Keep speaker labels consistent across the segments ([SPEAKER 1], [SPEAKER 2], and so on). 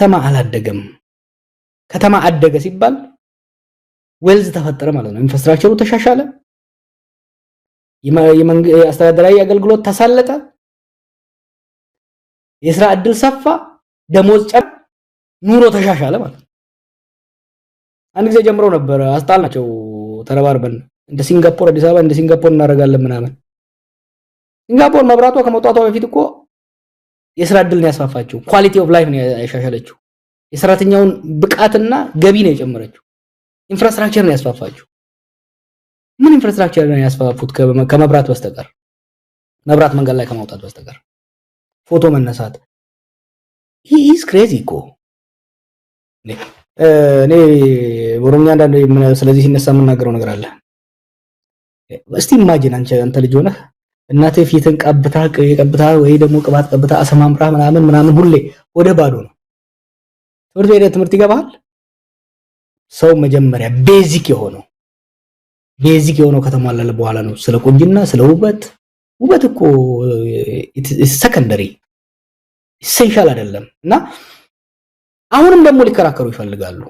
[SPEAKER 1] ከተማ አላደገም። ከተማ አደገ ሲባል ዌልዝ ተፈጠረ ማለት ነው። ኢንፍራስትራክቸሩ ተሻሻለ፣ የአስተዳደራዊ አገልግሎት ተሳለጠ፣ የሥራ ዕድል ሰፋ፣ ደሞዝ ጨመረ፣ ኑሮ ተሻሻለ ማለት ነው። አንድ ጊዜ ጀምረው ነበር አስጣልናቸው ተረባርበን እንደ ሲንጋፖር አዲስ አበባ እንደ ሲንጋፖር እናደርጋለን ምናምን። ሲንጋፖር መብራቷ ከመውጣቷ በፊት እኮ የሥራ ዕድልን ያስፋፋችው ኳሊቲ ኦፍ ላይፍ ነው ያሻሻለችው። የሰራተኛውን ብቃትና ገቢ ነው የጨመረችው። ኢንፍራስትራክቸር ነው ያስፋፋችው። ምን ኢንፍራስትራክቸር ነው ያስፋፉት ከመብራት በስተቀር? መብራት መንገድ ላይ ከማውጣት በስተቀር ፎቶ መነሳት። he is crazy እኮ እኔ ኦሮምኛ አንዳንዴ ስለዚህ ሲነሳ የምናገረው ነገር አለ። እስቲ ኢማጂን አንተ ልጅ ሆነህ እናቴ ፊትን ቀብታ ወይ ደግሞ ቅባት ቀብታ አሰማምራ ምናምን ሁሌ ወደ ባዶ ነው። ትምህርት ይገባል። ሰው መጀመሪያ ቤዚክ የሆነው ከተሟላለ በኋላ ነው ስለ ቁንጅና ስለ ውበት እኮ ሰከንደሪ ኢሴንሻል አይደለም። እና አሁንም ደግሞ ሊከራከሩ ይፈልጋሉ።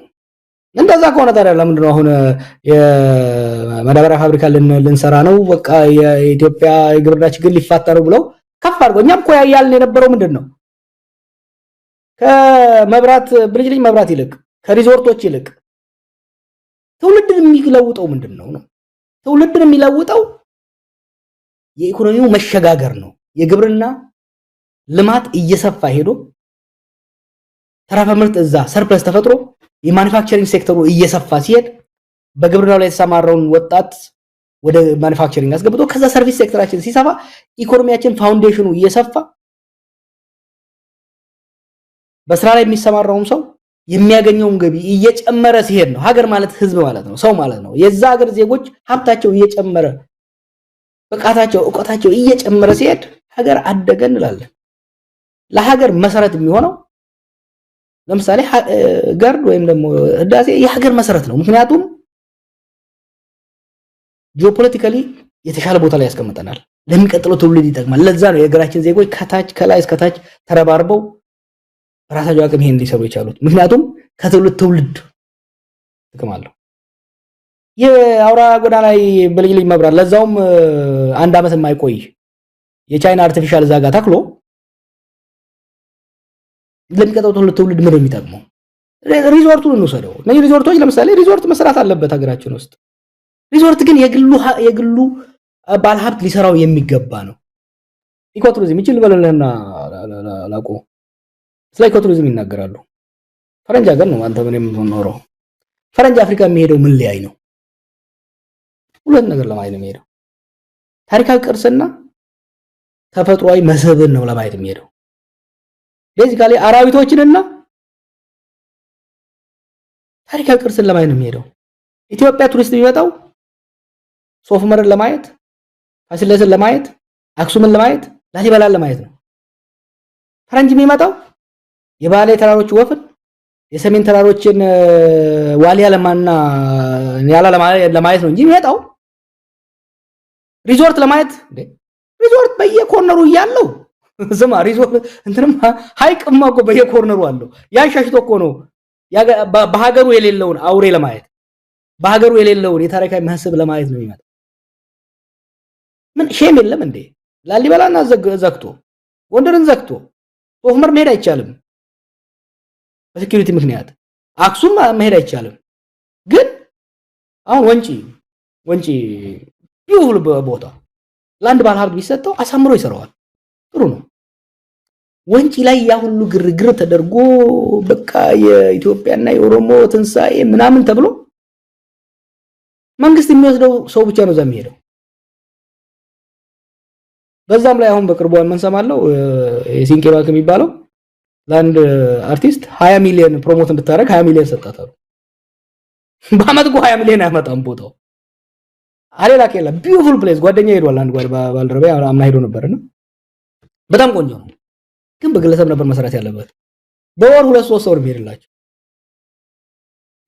[SPEAKER 1] እንደዛ ከሆነ ታዲያ ለምንድን ነው አሁን የማዳበሪያ ፋብሪካ ልንሰራ ነው በቃ የኢትዮጵያ የግብርና ችግር ሊፋታ ነው ብለው ከፍ አድርገው እኛም እኮ ያያልን የነበረው ምንድን ነው ከመብራት ብልጭልጭ መብራት ይልቅ ከሪዞርቶች ይልቅ ትውልድን የሚለውጠው ምንድን ነው? ትውልድን የሚለውጠው የኢኮኖሚው መሸጋገር ነው። የግብርና ልማት እየሰፋ ሄዶ ተረፈ ምርት እዛ ሰርፕለስ ተፈጥሮ የማኑፋክቸሪንግ ሴክተሩ እየሰፋ ሲሄድ በግብርናው ላይ የተሰማራውን ወጣት ወደ ማኑፋክቸሪንግ አስገብቶ ከዛ ሰርቪስ ሴክተራችን ሲሰፋ ኢኮኖሚያችን ፋውንዴሽኑ እየሰፋ በስራ ላይ የሚሰማራው ሰው የሚያገኘውን ገቢ እየጨመረ ሲሄድ ነው። ሀገር ማለት ህዝብ ማለት ነው፣ ሰው ማለት ነው። የዛ ሀገር ዜጎች ሀብታቸው እየጨመረ ብቃታቸው ዕውቀታቸው እየጨመረ ሲሄድ ሀገር አደገ እንላለን። ለሀገር መሰረት የሚሆነው ለምሳሌ ገርድ ወይም ደግሞ ህዳሴ የሀገር መሰረት ነው። ምክንያቱም ጂኦፖለቲካሊ የተሻለ ቦታ ላይ ያስቀምጠናል፣ ለሚቀጥለው ትውልድ ይጠቅማል። ለዛ ነው የሀገራችን ዜጎች ከላይ እስከ ታች ተረባርበው ራሳቸው አቅም ይሄን ሊሰሩ የቻሉት። ምክንያቱም ከትውልድ ጥቅም አለው። የአውራ ጎዳና ላይ በልጅልጅ መብራት ለዛውም አንድ አመት የማይቆይ የቻይና አርቲፊሻል ዛጋ ተክሎ ለሚቀጥለው ትውልድ ምን የሚጠቅመው? ሪዞርቱን እንውሰደው። እነዚህ ሪዞርቶች ለምሳሌ ሪዞርት መስራት አለበት ሀገራችን ውስጥ። ሪዞርት ግን የግሉ ባለሀብት ሊሰራው የሚገባ ነው። ኢኮቱሪዝም ይችል በለለና ላቆ ስለ ኢኮቱሪዝም ይናገራሉ። ፈረንጅ ሀገር ነው አንተ ምን የምትኖረው? ፈረንጅ አፍሪካ የሚሄደው ምን ሊያይ ነው? ሁለት ነገር ለማየት ነው የሚሄደው። ታሪካዊ ቅርስና ተፈጥሯዊ መስህብን ነው ለማየት የሚሄደው። ቤዚካሊ አራዊቶችንና ታሪካዊ ቅርስን ለማየት ነው የሚሄደው። ኢትዮጵያ ቱሪስት የሚመጣው ሶፍ ዑመርን ለማየት፣ ፋሲለደስን ለማየት፣ አክሱምን ለማየት፣ ላሊበላን ለማየት ነው። ፈረንጅ የሚመጣው የባሌ ተራሮች ወፍን፣ የሰሜን ተራሮችን ዋሊያ ለማና ያላ ለማየት ነው እንጂ የሚመጣው ሪዞርት ለማየት ሪዞርት በየኮርነሩ ያለው ስማ ሪዞርት እንትንም ሃይቅማ እኮ በየኮርነሩ አለው። ያሻሽቶ እኮ ነው በሀገሩ የሌለውን አውሬ ለማየት በሀገሩ የሌለውን የታሪካዊ መስህብ ለማየት ነው የሚመጣው። ምን ሼም የለም እንዴ? ላሊበላና ዘግቶ ጎንደርን ዘግቶ ሶፍ ዑመር መሄድ አይቻልም በሴኩሪቲ ምክንያት። አክሱም መሄድ አይቻልም። ግን አሁን ወንጪ ቢውል ቦታ ለአንድ ባለሀብት ቢሰጠው አሳምሮ ይሰራዋል። ጥሩ ነው። ወንጪ ላይ ያ ሁሉ ግርግር ተደርጎ በቃ የኢትዮጵያና የኦሮሞ ትንሳኤ ምናምን ተብሎ መንግስት የሚወስደው ሰው ብቻ ነው እዛ የሚሄደው። በዛም ላይ አሁን በቅርቡ የምንሰማለው የሲንቄ ባንክ የሚባለው ለአንድ አርቲስት 20 ሚሊዮን ፕሮሞት እንድታረግ 20 ሚሊዮን ሰጣታሉ። በአመት እኮ 20 ሚሊዮን አያመጣም ቦታው። አሌላ ከላ ቢዩቲፉል ፕሌስ ጓደኛዬ ሄዷል። አንድ ባልደረባ አምና ሄዶ ነበርና በጣም ቆንጆ ነው። ግን በግለሰብ ነበር መሰረት ያለበት። በወር 2-3 ሰው ቢሄድላቸው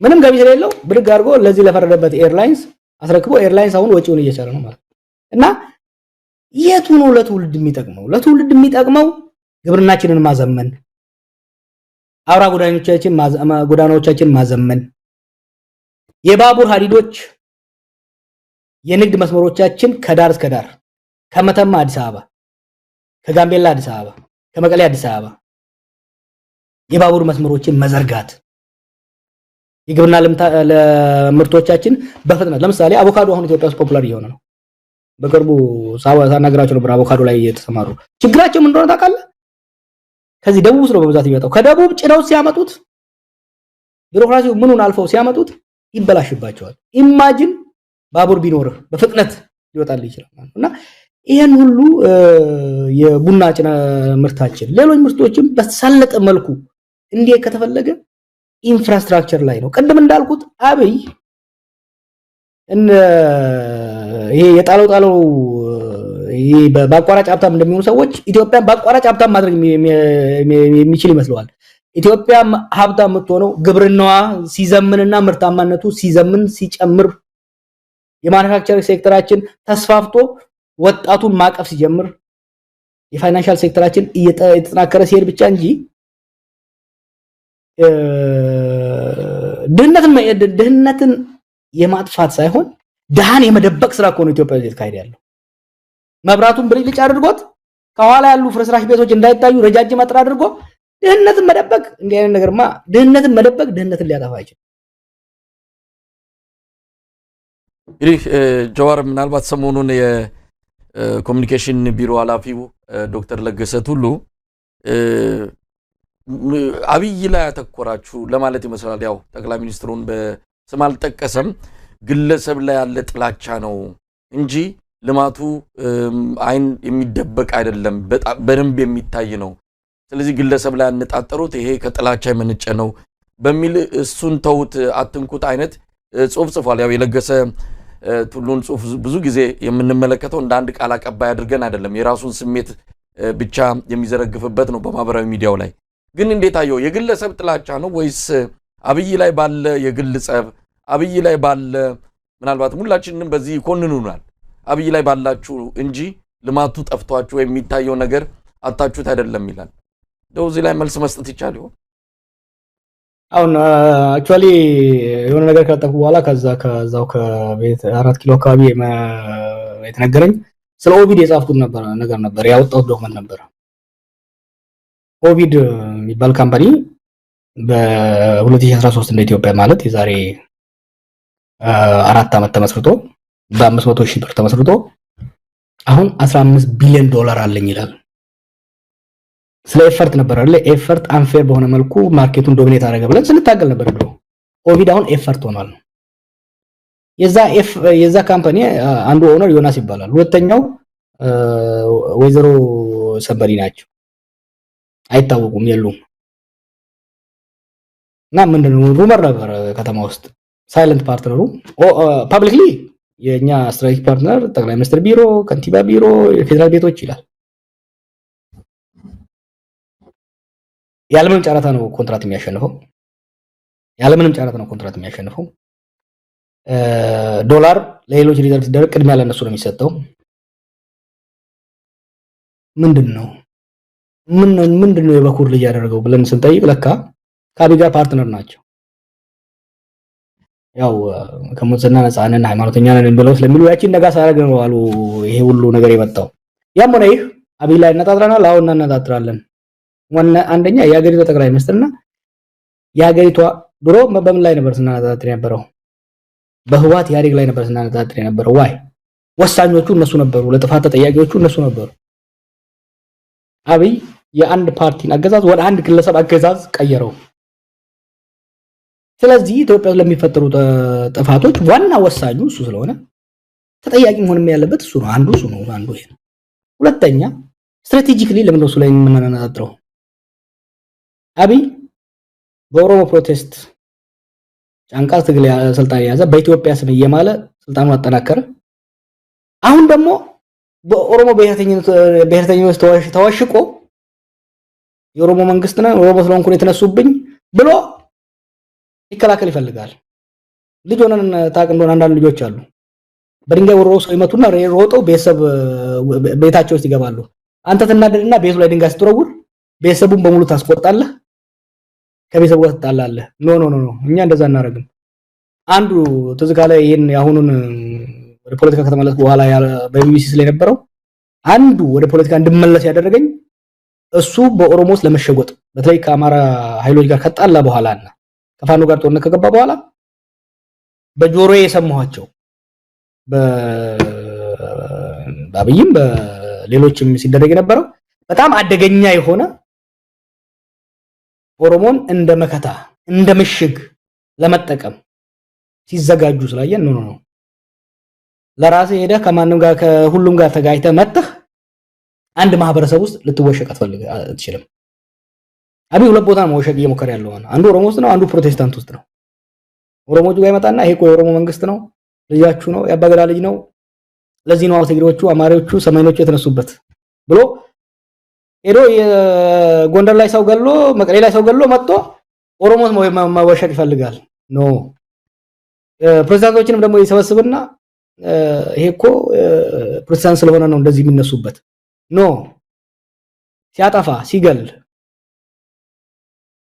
[SPEAKER 1] ምንም ገቢ ስለሌለው ብድግ አድርጎ ለዚህ ለፈረደበት ኤርላይንስ አስረክቦ ኤርላይንስ አሁን ወጪውን እየቻለ ነው ማለት እና የቱ ነው ለትውልድ የሚጠቅመው? ለትውልድ የሚጠቅመው ግብርናችንን ማዘመን፣ አውራ ጎዳናዎቻችን ማዘመን፣ የባቡር ሀዲዶች የንግድ መስመሮቻችን ከዳር እስከ ዳር ከመተማ አዲስ አበባ፣ ከጋምቤላ አዲስ አበባ፣ ከመቀሌ አዲስ አበባ የባቡር መስመሮችን መዘርጋት፣ የግብርና ምርቶቻችን በፍጥነት ለምሳሌ አቮካዶ አሁን ኢትዮጵያ ውስጥ ፖፑላር እየሆነ ነው። በቅርቡ ሳናገራቸው ነበር አቮካዶ ላይ እየተሰማሩ። ችግራቸው ምን እንደሆነ ታውቃለህ? ከዚህ ደቡብ ውስጥ ነው በብዛት የሚመጣው። ከደቡብ ጭነው ሲያመጡት ቢሮክራሲው ምኑን አልፈው ሲያመጡት ይበላሽባቸዋል። ኢማጂን ባቡር ቢኖርህ በፍጥነት ሊወጣልህ ይችላል። እና ይሄን ሁሉ የቡና ጭነ ምርታችን ሌሎች ምርቶችም በተሳለጠ መልኩ እንዲህ ከተፈለገ ኢንፍራስትራክቸር ላይ ነው። ቅድም እንዳልኩት አብይ ይሄ የጣለው ይሄ በአቋራጭ ሀብታም እንደሚሆኑ ሰዎች ኢትዮጵያን በአቋራጭ ሀብታም ማድረግ የሚችል ይመስለዋል። ኢትዮጵያ ሀብታም የምትሆነው ግብርናዋ ሲዘምንና ምርታማነቱ ሲዘምን ሲጨምር፣ የማኑፋክቸሪንግ ሴክተራችን ተስፋፍቶ ወጣቱን ማቀፍ ሲጀምር፣ የፋይናንሻል ሴክተራችን እየተጠናከረ ሲሄድ ብቻ እንጂ ድህነትን የማጥፋት ሳይሆን ድሃን የመደበቅ ስራ እኮ ነው ኢትዮጵያ ውስጥ የተካሄደ ያለው። መብራቱን ብልጭ አድርጎት ከኋላ ያሉ ፍርስራሽ ቤቶች እንዳይታዩ ረጃጅም አጥር አድርጎ ድህነትን መደበቅ። እንዲህ አይነት ነገርማ ድህነትን መደበቅ ድህነትን ሊያጠፋ አይችልም።
[SPEAKER 2] እንግዲህ ጀዋር ምናልባት ሰሞኑን የኮሚኒኬሽን ቢሮ ኃላፊው ዶክተር ለገሰ ቱሉ አብይ ላይ ያተኮራችሁ ለማለት ይመስላል። ያው ጠቅላይ ሚኒስትሩን በስም አልጠቀሰም፣ ግለሰብ ላይ ያለ ጥላቻ ነው እንጂ ልማቱ አይን የሚደበቅ አይደለም፣ በደንብ የሚታይ ነው። ስለዚህ ግለሰብ ላይ ያነጣጠሩት ይሄ ከጥላቻ የመነጨ ነው በሚል እሱን ተውት አትንኩት አይነት ጽሁፍ ጽፏል። ያው የለገሰ ቱሉን ጽሁፍ ብዙ ጊዜ የምንመለከተው እንደ አንድ ቃል አቀባይ አድርገን አይደለም፣ የራሱን ስሜት ብቻ የሚዘረግፍበት ነው በማህበራዊ ሚዲያው ላይ። ግን እንዴት አየው? የግለሰብ ጥላቻ ነው ወይስ አብይ ላይ ባለ የግል ጸብ፣ አብይ ላይ ባለ ምናልባት ሁላችንንም በዚህ ይኮንኑናል አብይ ላይ ባላችሁ እንጂ ልማቱ ጠፍቷችሁ የሚታየው ነገር አጣችሁት አይደለም ይላል። ደው እዚህ ላይ መልስ መስጠት ይቻል ይሆን?
[SPEAKER 1] አሁን አክቹአሊ የሆነ ነገር ካጠቁ በኋላ ከዛው ከቤት 4 ኪሎ አካባቢ የተነገረኝ ስለ ኦቪድ የጻፍኩት ነገር ነበር፣ ያወጣሁት ዶክመንት ነበር። ኦቪድ የሚባል ካምፓኒ በ2013 እንደ ኢትዮጵያ ማለት የዛሬ 4 ዓመት ተመስርቶ በ500,000 ብር ተመስርቶ አሁን 15 ቢሊዮን ዶላር አለኝ ይላል። ስለ ኤፈርት ነበር አይደል? ኤፈርት አንፌር በሆነ መልኩ ማርኬቱን ዶሚኔት አደረገ ብለን ስንታገል ነበር ድሮ። ኦቪድ አሁን ኤፈርት ሆኗል። የዛ ካምፓኒ አንዱ ኦነር ዮናስ ይባላል። ሁለተኛው ወይዘሮ ሰበሪ ናቸው። አይታወቁም፣ የሉም። እና ምንድነው ሩመር ነበር ከተማ ውስጥ ሳይለንት ፓርትነሩ ፐብሊክሊ የኛ ስትራቴጂክ ፓርትነር ጠቅላይ ሚኒስትር ቢሮ፣ ከንቲባ ቢሮ፣ የፌደራል ቤቶች ይላል። ያለምንም ጨረታ ነው ኮንትራት የሚያሸንፈው። ዶላር ለሌሎች ሪዘርቭ ሲደረግ ቅድሚያ ለነሱ ነው የሚሰጠው። ምንድነው የበኩር ልጅ ያደረገው ብለን ስንጠይቅ ለካ ከአብይ ጋር ፓርትነር ናቸው። ያው ከሙስና ነፃ ነን ሃይማኖተኛ ነን ብለው ስለሚሉ ያቺን ነጋስ አረግ ነው አሉ። ይሄ ሁሉ ነገር የመጣው ያም ሆነ ይህ አብይ ላይ እናጣጥራናል። አሁን እናጣጥራለን። አንደኛ የሀገሪቷ ጠቅላይ ሚኒስትርና የሀገሪቷ ድሮ በምን ላይ ነበር ስናጣጥር የነበረው? በህዋት ኢህአዴግ ላይ ነበር ስናጣጥር የነበረው። ዋይ ወሳኞቹ እነሱ ነበሩ፣ ለጥፋት ተጠያቂዎቹ እነሱ ነበሩ። አብይ የአንድ ፓርቲን አገዛዝ ወደ አንድ ግለሰብ አገዛዝ ቀየረው። ስለዚህ ኢትዮጵያ ለሚፈጠሩ ጥፋቶች ዋና ወሳኙ እሱ ስለሆነ ተጠያቂ መሆንም ያለበት እሱ ነው። አንዱ ይሄ ነው። ሁለተኛ ስትራቴጂካሊ ለምን ነው እሱ ላይ የምናነጣጥረው? አብይ በኦሮሞ ፕሮቴስት ጫንቃ ትግል ስልጣን ያዘ፣ በኢትዮጵያ ስም እየማለ ስልጣኑን አጠናከረ። አሁን ደግሞ በኦሮሞ ብሔርተኝነት ተወሽቆ የኦሮሞ መንግስት ነው ኦሮሞ ስለሆንኩ ነው የተነሱብኝ ብሎ ይከላከል ይፈልጋል። ልጅ ሆነን ታቅ እንደሆነ አንዳንድ ልጆች አሉ በድንጋይ ወርሮ ሰው ይመቱና ሮጠው ቤታቸው ውስጥ ይገባሉ። አንተ ተናደድና ቤቱ ላይ ድንጋይ ስትወረውር ቤተሰቡን በሙሉ ታስቆጣለህ። ከቤተሰብ ጋር ትጣላለህ። ኖ ኖ ኖ እኛ እንደዛ እናደርግም። አንዱ ትዝካ ላይ ይሄን ያሁኑን ወደ ፖለቲካ ከተመለስኩ በኋላ በቢቢሲ ስለነበረው አንዱ ወደ ፖለቲካ እንድመለስ ያደረገኝ እሱ በኦሮሞ ውስጥ ለመሸጎጥ በተለይ ከአማራ ኃይሎች ጋር ከጣላ በኋላና ከፋኖ ጋር ጦርነት ከገባ በኋላ በጆሮዬ የሰማኋቸው በአብይም በሌሎችም ሲደረግ የነበረው በጣም አደገኛ የሆነ ኦሮሞን እንደ መከታ እንደ ምሽግ ለመጠቀም ሲዘጋጁ ስላየን ነው ለራስህ ሄደህ ከማንም ጋር ከሁሉም ጋር ተጋጭተህ መጥተህ አንድ ማህበረሰብ ውስጥ ልትወሸቅ አትችልም። አብይ ሁለት ቦታ ነው መወሸቅ እየሞከረ ያለው። አንዱ ኦሮሞ ውስጥ ነው፣ አንዱ ፕሮቴስታንት ውስጥ ነው። ኦሮሞቹ ጋር ይመጣና ይሄ እኮ የኦሮሞ መንግስት ነው፣ ልጃችሁ ነው፣ ያባገዳ ልጅ ነው፣ ለዚህ ነው ትግሬዎቹ፣ አማራዎቹ፣ ሰማይኖቹ የተነሱበት ብሎ ሄዶ የጎንደር ላይ ሰው ገሎ መቀሌ ላይ ሰው ገሎ መጥቶ ኦሮሞስ መወሸቅ ይፈልጋል። ኖ ፕሮቴስታንቶችንም ደግሞ ይሰበስብና ይሄ እኮ ፕሮቴስታንት ስለሆነ ነው እንደዚህ የሚነሱበት። ኖ ሲያጠፋ ሲገል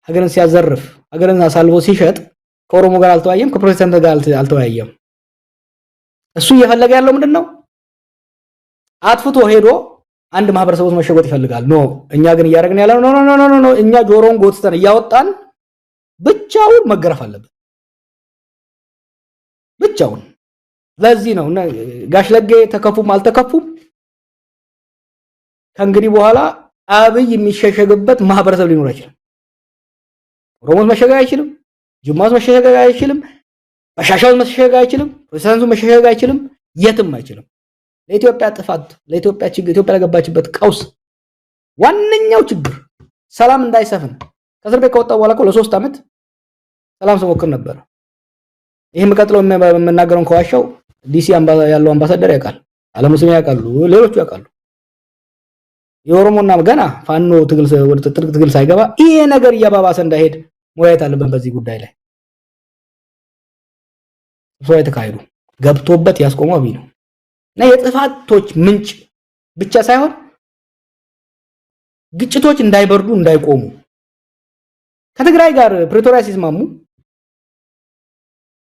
[SPEAKER 1] ሀገርን ሲያዘርፍ ሀገርን አሳልፎ ሲሸጥ ከኦሮሞ ጋር አልተወያየም፣ ከፕሮቴስታንት ጋር አልተወያየም። እሱ እየፈለገ ያለው ምንድነው? አጥፍቶ ሄዶ አንድ ማህበረሰብ ውስጥ መሸጎጥ ይፈልጋል። ኖ እኛ ግን እያደረግን ያለው ኖ ኖ ኖ ኖ እኛ ጆሮን ጎትተን እያወጣን ብቻውን መገረፍ አለበት ብቻውን። ለዚህ ነው ጋሽ ለጌ ተከፉም አልተከፉም ከእንግዲህ በኋላ አብይ የሚሸሸግበት ማህበረሰብ ሊኖር አይችልም። ኦሮሞስ መሸሸግ አይችልም፣ ጅማስ መሸሸግ አይችልም፣ በሻሻው መሸሸግ አይችልም፣ ፕሮቴስታንቱ መሸሸግ አይችልም፣ የትም አይችልም። ለኢትዮጵያ ጥፋት፣ ለኢትዮጵያ ችግር፣ ኢትዮጵያ ለገባችበት ቀውስ ዋነኛው ችግር ሰላም እንዳይሰፍን ከእስር ቤት ከወጣ በኋላ እኮ ለ3 ዓመት ሰላም ስሞክር ነበር። ይሄ መቀጥለው የምናገረውን ከዋሻው ዲሲ ያለው አምባሳደር ያውቃል፣ አለሙስሊም ያውቃሉ፣ ሌሎቹ ያውቃሉ። የኦሮሞና ገና ፋኖ ትግል ወደ ጥልቅ ትግል ሳይገባ ይሄ ነገር እያባባሰ እንዳይሄድ መወያየት አለብን። በዚህ ጉዳይ ላይ ሰው የተካሄዱ ገብቶበት ያስቆመው አብይ ነው እና የጥፋቶች ምንጭ ብቻ ሳይሆን ግጭቶች እንዳይበርዱ እንዳይቆሙ ከትግራይ ጋር ፕሪቶሪያ ሲስማሙ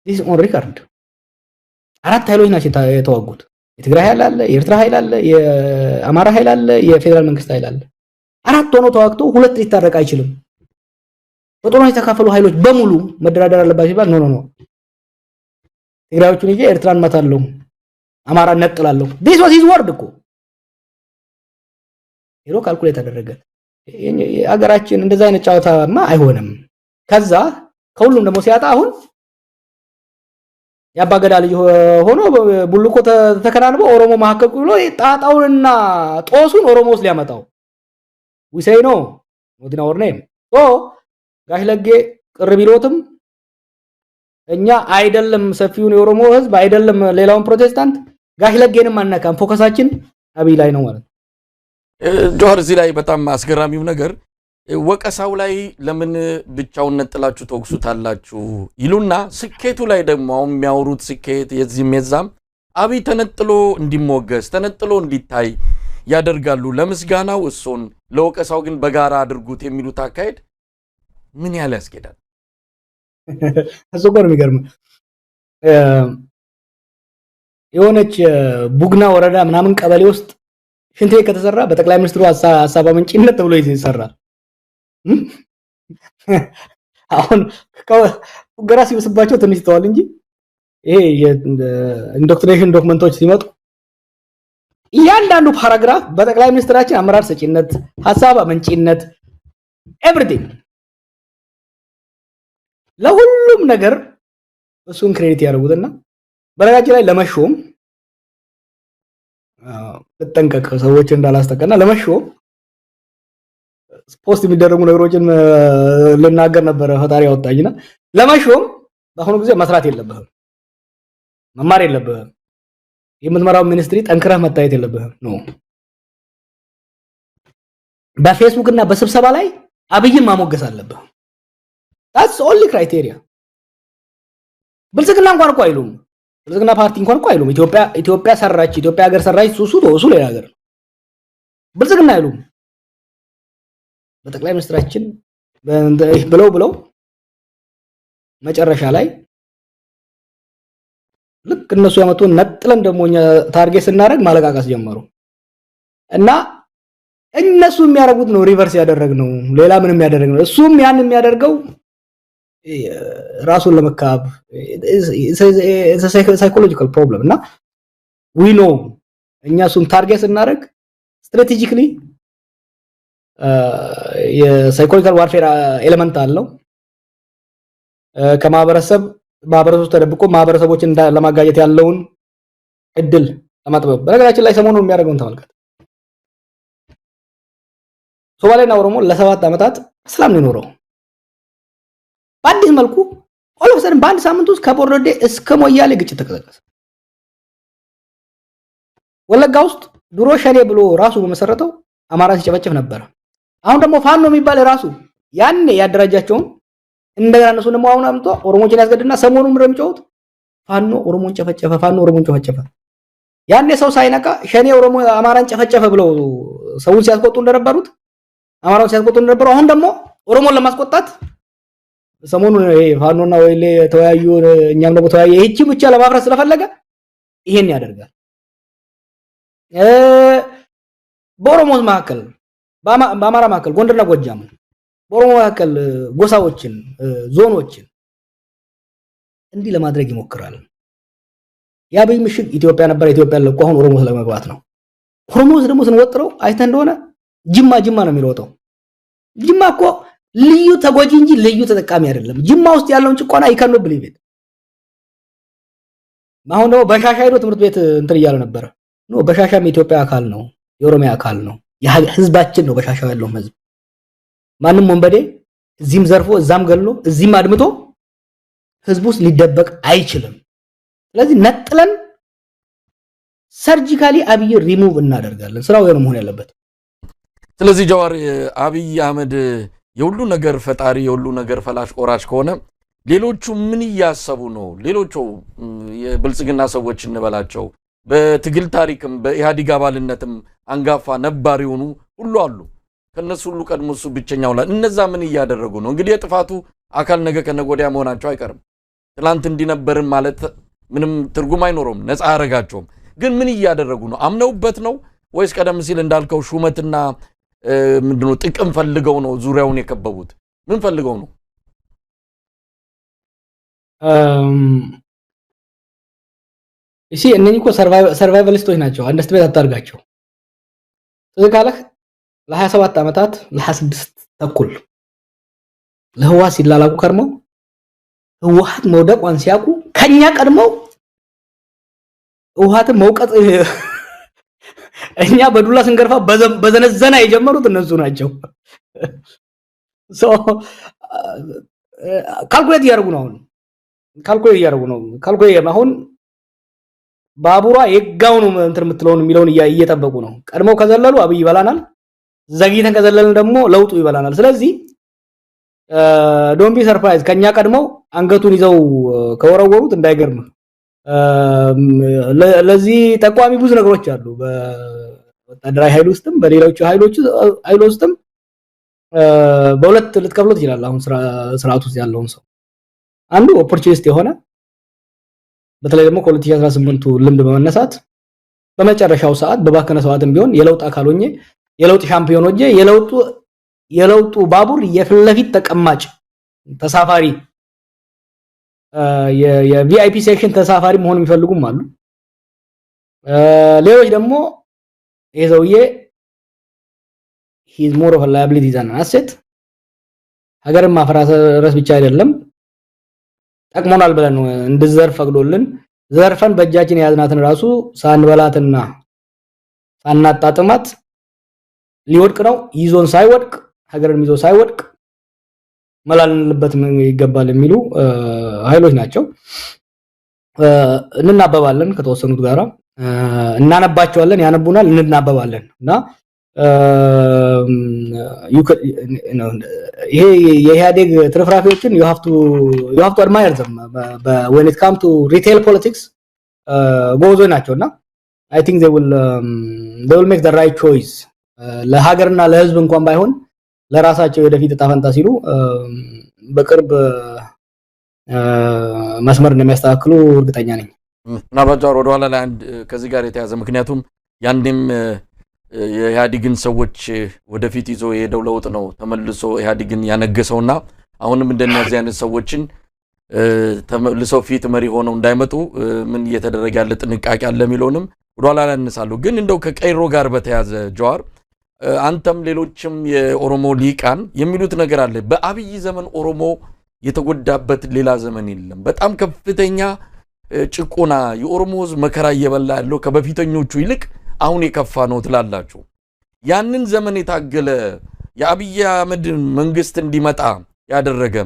[SPEAKER 1] this on record 4 ኃይሎች ናቸው የተዋጉት። የትግራይ ኃይል አለ፣ የኤርትራ ኃይል አለ፣ የአማራ ኃይል አለ፣ የፌደራል መንግስት ኃይል አለ። 4 ሆኖ ተዋግቶ 2 ሊታረቅ አይችልም። በጦርነት የተካፈሉ ኃይሎች በሙሉ መደራደር አለባቸው ሲባል ኖ ኖ ኖ ትግራዮቹን ይዤ ኤርትራን መታለሁ፣ አማራ ነጥላለሁ። this was his word እኮ ሄሮ ካልኩሌት አደረገ። አገራችን እንደዛ አይነት ጫወታማ አይሆንም። ከዛ ከሁሉም ደግሞ ሲያጣ አሁን ያባገዳ ልጅ ሆኖ ቡልኮ ተከናንቦ ኦሮሞ ማከኩ ብሎ ጣጣውንና ጦሱን ኦሮሞስ ሊያመጣው we say no not in our name so ጋሽ ለጌ ቅር ቢሎትም እኛ አይደለም ሰፊውን የኦሮሞ ህዝብ አይደለም ሌላውን ፕሮቴስታንት ጋሽ ለጌንም አናካም። ፎከሳችን አብይ ላይ ነው ማለት ነው።
[SPEAKER 2] ጆሃር እዚህ ላይ በጣም አስገራሚው ነገር ወቀሳው ላይ ለምን ብቻውን ነጥላችሁ ተወቅሱታላችሁ ይሉና ስኬቱ ላይ ደግሞ የሚያወሩት ስኬት የዚህም የዛም አብይ ተነጥሎ እንዲሞገስ ተነጥሎ እንዲታይ ያደርጋሉ። ለምስጋናው እሱን ለወቀሳው ግን በጋራ አድርጉት የሚሉት አካሄድ ምን ያህል ያስኬዳል?
[SPEAKER 1] አስቆር የሚገርም የሆነች ቡግና ወረዳ ምናምን ቀበሌ ውስጥ ሽንት ቤት ከተሰራ በጠቅላይ ሚኒስትሩ ሐሳብ አመንጭነት ተብሎ ይሰራል። አሁን ገራ ሲወስባቸው ትንሽ ተዋል እንጂ ይሄ የኢንዶክትሪኔሽን ዶክመንቶች ሲመጡ እያንዳንዱ ፓራግራፍ በጠቅላይ ሚኒስትራችን አመራር ሰጪነት ሐሳብ አመንጭነት ኤቭሪቲንግ ለሁሉም ነገር እሱን ክሬዲት ያደርጉትና በረጋጭ ላይ ለመሾም ተጠንቀቅ ሰዎች እንዳላስተቀና ለመሾም ፖስት የሚደረጉ ነገሮችን ልናገር ነበር። ፈጣሪ ያወጣኝና ለመሾም በአሁኑ ጊዜ መስራት የለብህም፣ መማር የለብህም፣ የምትመራው ሚኒስትሪ ጠንክረህ መታየት የለብህም ነው። በፌስቡክ እና በስብሰባ ላይ አብይን ማሞገስ አለብህ። that's only criteria። ብልጽግና እንኳን እኮ አይሉም፣ ብልጽግና ፓርቲ እንኳን እኮ አይሉም። ኢትዮጵያ ሰራች፣ ኢትዮጵያ ሀገር ሰራች፣ ሱሱ ሌላ ሀገር ብልጽግና አይሉም። በጠቅላይ ሚኒስትራችን ብለው መጨረሻ ላይ ልክ እነሱ ያመጡን ነጥለን ደሞኛ ታርጌት ስናደርግ ማለቃቀስ ጀመሩ እና እነሱ የሚያደርጉት ነው ሪቨርስ ያደረግነው ሌላ ምንም ያደረግነው እሱም ያን የሚያደርገው ራሱን ለመካብ ሳይኮሎጂካል ፕሮብለም እና we know እኛ እሱን ታርጌት ስናደርግ ስትራቴጂካሊ የሳይኮሎጂካል ዋርፌር ኤሌመንት አለው ከማህበረሰብ ተደብቆ ማህበረሰቦችን ለማጋጨት ያለውን እድል ለማጥበብ በነገራችን ላይ ሰሞኑን የሚያደርገውን ተመልከት ሶማሌና ኦሮሞ ለ7 ዓመታት ሰላም ነው የኖረው በአዲስ መልኩ ኦሎፍሰን በአንድ ሳምንት ውስጥ ከቦርዶዴ እስከ ሞያሌ ግጭት ተቀሰቀሰ ወለጋ ውስጥ ድሮ ሸኔ ብሎ ራሱ በመሰረተው አማራ ሲጨፈጨፍ ነበር አሁን ደግሞ ፋኖ የሚባል ራሱ ያኔ ያደራጃቸውን እንደገና እነሱ ደግሞ አሁን አምጥቶ ኦሮሞችን ያስገድና ሰሞኑን ምረምጮት ፋኖ ኦሮሞን ጨፈጨፈ ያኔ ሰው ሳይነቃ ሸኔ ኦሮሞ አማራን ጨፈጨፈ ብለው ሰውን ሲያስቆጡ እንደነበሩት አማራውን ሲያስቆጡ እንደነበሩ አሁን ደግሞ ኦሮሞን ለማስቆጣት ሰሞኑን ይሄ ፋኖና ወይሌ ተወያዩ እኛም ደግሞ ተወያየ ይህቺ ብቻ ለማፍረስ ስለፈለገ ይሄን ያደርጋል በኦሮሞስ መካከል በአማራ መካከል ጎንደርና ጎጃም በኦሮሞ መካከል ጎሳዎችን ዞኖችን እንዲህ ለማድረግ ይሞክራል ያበይ ምሽግ ኢትዮጵያ ነበር ኢትዮጵያ ለቆ አሁን ኦሮሞ ስለመግባት ነው ኦሮሞስ ደግሞ ስንወጥረው አይተ እንደሆነ ጅማ ነው የሚሮጠው ጅማ እኮ ልዩ ተጎጂ እንጂ ልዩ ተጠቃሚ አይደለም ጅማ ውስጥ ያለውን ጭቆና ይከኑ ብሊቤት አሁን ደግሞ በሻሻ ሄዶ ትምህርት ቤት እንትን እያለ ነበር ነው በሻሻም የኢትዮጵያ አካል ነው የኦሮሚያ አካል ነው የህዝባችን ነው በሻሻው ያለው ህዝብ ማንም ወንበዴ እዚህም ዘርፎ እዛም ገሎ እዚህም አድምቶ ህዝቡ ውስጥ ሊደበቅ አይችልም ስለዚህ ነጥለን ሰርጂካሊ አብይ ሪሙቭ እናደርጋለን ስራው የሆነ መሆን ያለበት
[SPEAKER 2] ስለዚህ ጀዋር አብይ አህመድ የሁሉ ነገር ፈጣሪ የሁሉ ነገር ፈላሽ ቆራጭ ከሆነ ሌሎቹ ምን ያያሰቡ ነው ሌሎቹ የብልጽግና ሰዎች እንበላቸው በትግል ታሪክም በኢሃዲግ አባልነትም አንጋፋ ነባር የሆኑ ሁሉ አሉ ከነሱ ሁሉ ቀድሞሱ ብቸኛው ላይ እነዛ ምን ያያደረጉ ነው እንግዲህ የጥፋቱ አካል ነገ ከነጎዲያ መሆናቸው አይቀርም ትላንት እንዲነበርን ማለት ምንም ትርጉም አይኖርም ነፃ ያረጋቸውም ግን ምን ያያደረጉ ነው አምነውበት ነው ወይስ ቀደም ሲል እንዳልከው ሹመትና ምንድነው ጥቅም ፈልገው ነው ዙሪያውን የከበቡት ምን ፈልገው ነው
[SPEAKER 1] እሺ እነኚህ እኮ ሰርቫይቫሊስቶች ናቸው አንደርስታንድ አታርጋቸው ስለካለህ ለ27 ዓመታት ለ26 ተኩል ለህዋስ ይላላቁ ከርመው ህዋት መውደቋን ሲያቁ ከኛ ቀድመው ህዋት መውቀጥ እኛ በዱላ ስንገርፋ በዘነዘና የጀመሩት እነሱ ናቸው ካልኩሌት ያደርጉ ነው ካልኩሌት አሁን ባቡራ የጋው ነው እንትን የምትለውን የሚለውን እየጠበቁ ነው ቀድመው ከዘለሉ አብይ ይበላናል ዘግይተን ከዘለልን ደግሞ ለውጡ ይበላናል ስለዚህ ዶንት ቢ ሰርፕራይዝ ከኛ ቀድመው አንገቱን ይዘው ከወረወሩት እንዳይገርም ለዚህ ተቋሚ ብዙ ነገሮች አሉ በወታደራዊ ኃይል ውስጥም በሌሎች ኃይሎች ውስጥም በሁለት ልትከፍሉት ይችላል አሁን ስርዓቱ ውስጥ ያለውን ሰው አንዱ ኦፖርቹኒስት የሆነ በተለይ ደግሞ ከ2018 ልምድ በመነሳት በመጨረሻው ሰዓት በባከነ ሰዓትም ቢሆን የለውጥ አካል ሆኜ የለውጥ ሻምፒዮን ሆኜ የለውጡ ባቡር የፍለፊት ተቀማጭ ተሳፋሪ የቪአይፒ ሴክሽን ተሳፋሪ መሆን የሚፈልጉም አሉ ሌሎች ደግሞ ይዘውዬ ሂዝ ሞር ኦፍ ላያቢሊቲ ዛን አሴት ሀገርን ማፈራረስ ብቻ አይደለም ጠቅሞናል ብለን እንድዘርፍ ፈቅዶልን ዘርፈን በእጃችን ያዝናትን ራሱ ሳንበላትና ሳናጣጥማት ሊወድቅ ነው ይዞን ሳይወድቅ ሀገርን ይዞ ሳይወድቅ መላልንበት ይገባል የሚሉ ኃይሎች ናቸው እንናበባለን ከተወሰኑት ጋራ እናነባቸዋለን ያነቡናል እንናበባለን እና ይሄ የኢህአዴግ ትርፍራፊዎችን you have to admire them when it comes to retail politics ጎዞ ናቸውና I think they will make the right choice ለሀገርና ለህዝብ እንኳን ባይሆን ለራሳቸው ወደፊት ዕጣ ፈንታ ሲሉ በቅርብ መስመር እንደሚያስተካክሉ እርግጠኛ ነኝ።
[SPEAKER 2] ምናልባት ጃዋር ወደኋላ ላይ አንድ ከዚህ ጋር የተያዘ ምክንያቱም ያንዴም የኢህአዴግን ሰዎች ወደፊት ይዞ የሄደው ለውጥ ነው ተመልሶ ኢህአዴግን ያነገሰውና አሁንም እንደነዚህ አይነት ሰዎችን ተመልሰው ፊት መሪ ሆነው እንዳይመጡ ምን እየተደረገ ያለ ጥንቃቄ አለ የሚለውንም ወደኋላ ላይ አነሳለሁ። ግን እንደው ከቀይሮ ጋር በተያዘ ጃዋር አንተም ሌሎችም የኦሮሞ ሊቃን የሚሉት ነገር አለ። በአብይ ዘመን ኦሮሞ የተጎዳበት ሌላ ዘመን የለም። በጣም ከፍተኛ ጭቆና የኦሮሞ ሕዝብ መከራ እየበላ ያለው ከበፊተኞቹ ይልቅ አሁን የከፋ ነው ትላላችሁ። ያንን ዘመን የታገለ የአብይ አህመድ መንግስት እንዲመጣ ያደረገ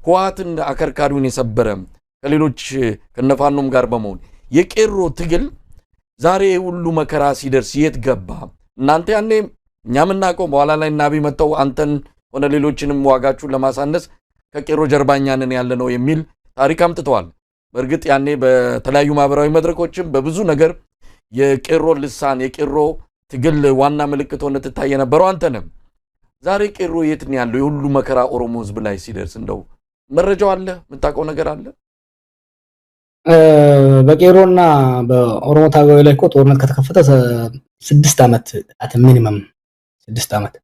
[SPEAKER 2] ህወሓትን አከርካሪውን የሰበረ ከሌሎች ከነፋኖም ጋር በመሆን የቄሮ ትግል ዛሬ ሁሉ መከራ ሲደርስ የት ገባ? እናንተ ያኔ እኛም እናውቀው በኋላ ላይ ናቢ መጣው አንተን ሆነ ሌሎችንም ዋጋችሁን ለማሳነስ ከቄሮ ጀርባኛንን ያለ ነው የሚል ታሪክ አምጥተዋል። በእርግጥ ያኔ በተለያዩ ማህበራዊ መድረኮችም በብዙ ነገር የቄሮ ልሳን የቄሮ ትግል ዋና ምልክት ሆነ ትታይ የነበረው አንተ ነህ። ዛሬ ቄሮ የት ነው ያለው? የሁሉ መከራ ኦሮሞ ህዝብ ላይ ሲደርስ እንደው መረጃው አለ? የምታውቀው ነገር አለ?
[SPEAKER 1] በቄሮና በኦሮሞ ታጋዮች ላይ እኮ ጦርነት ከተከፈተ 6 ዓመት አት ሚኒመም 6 ዓመት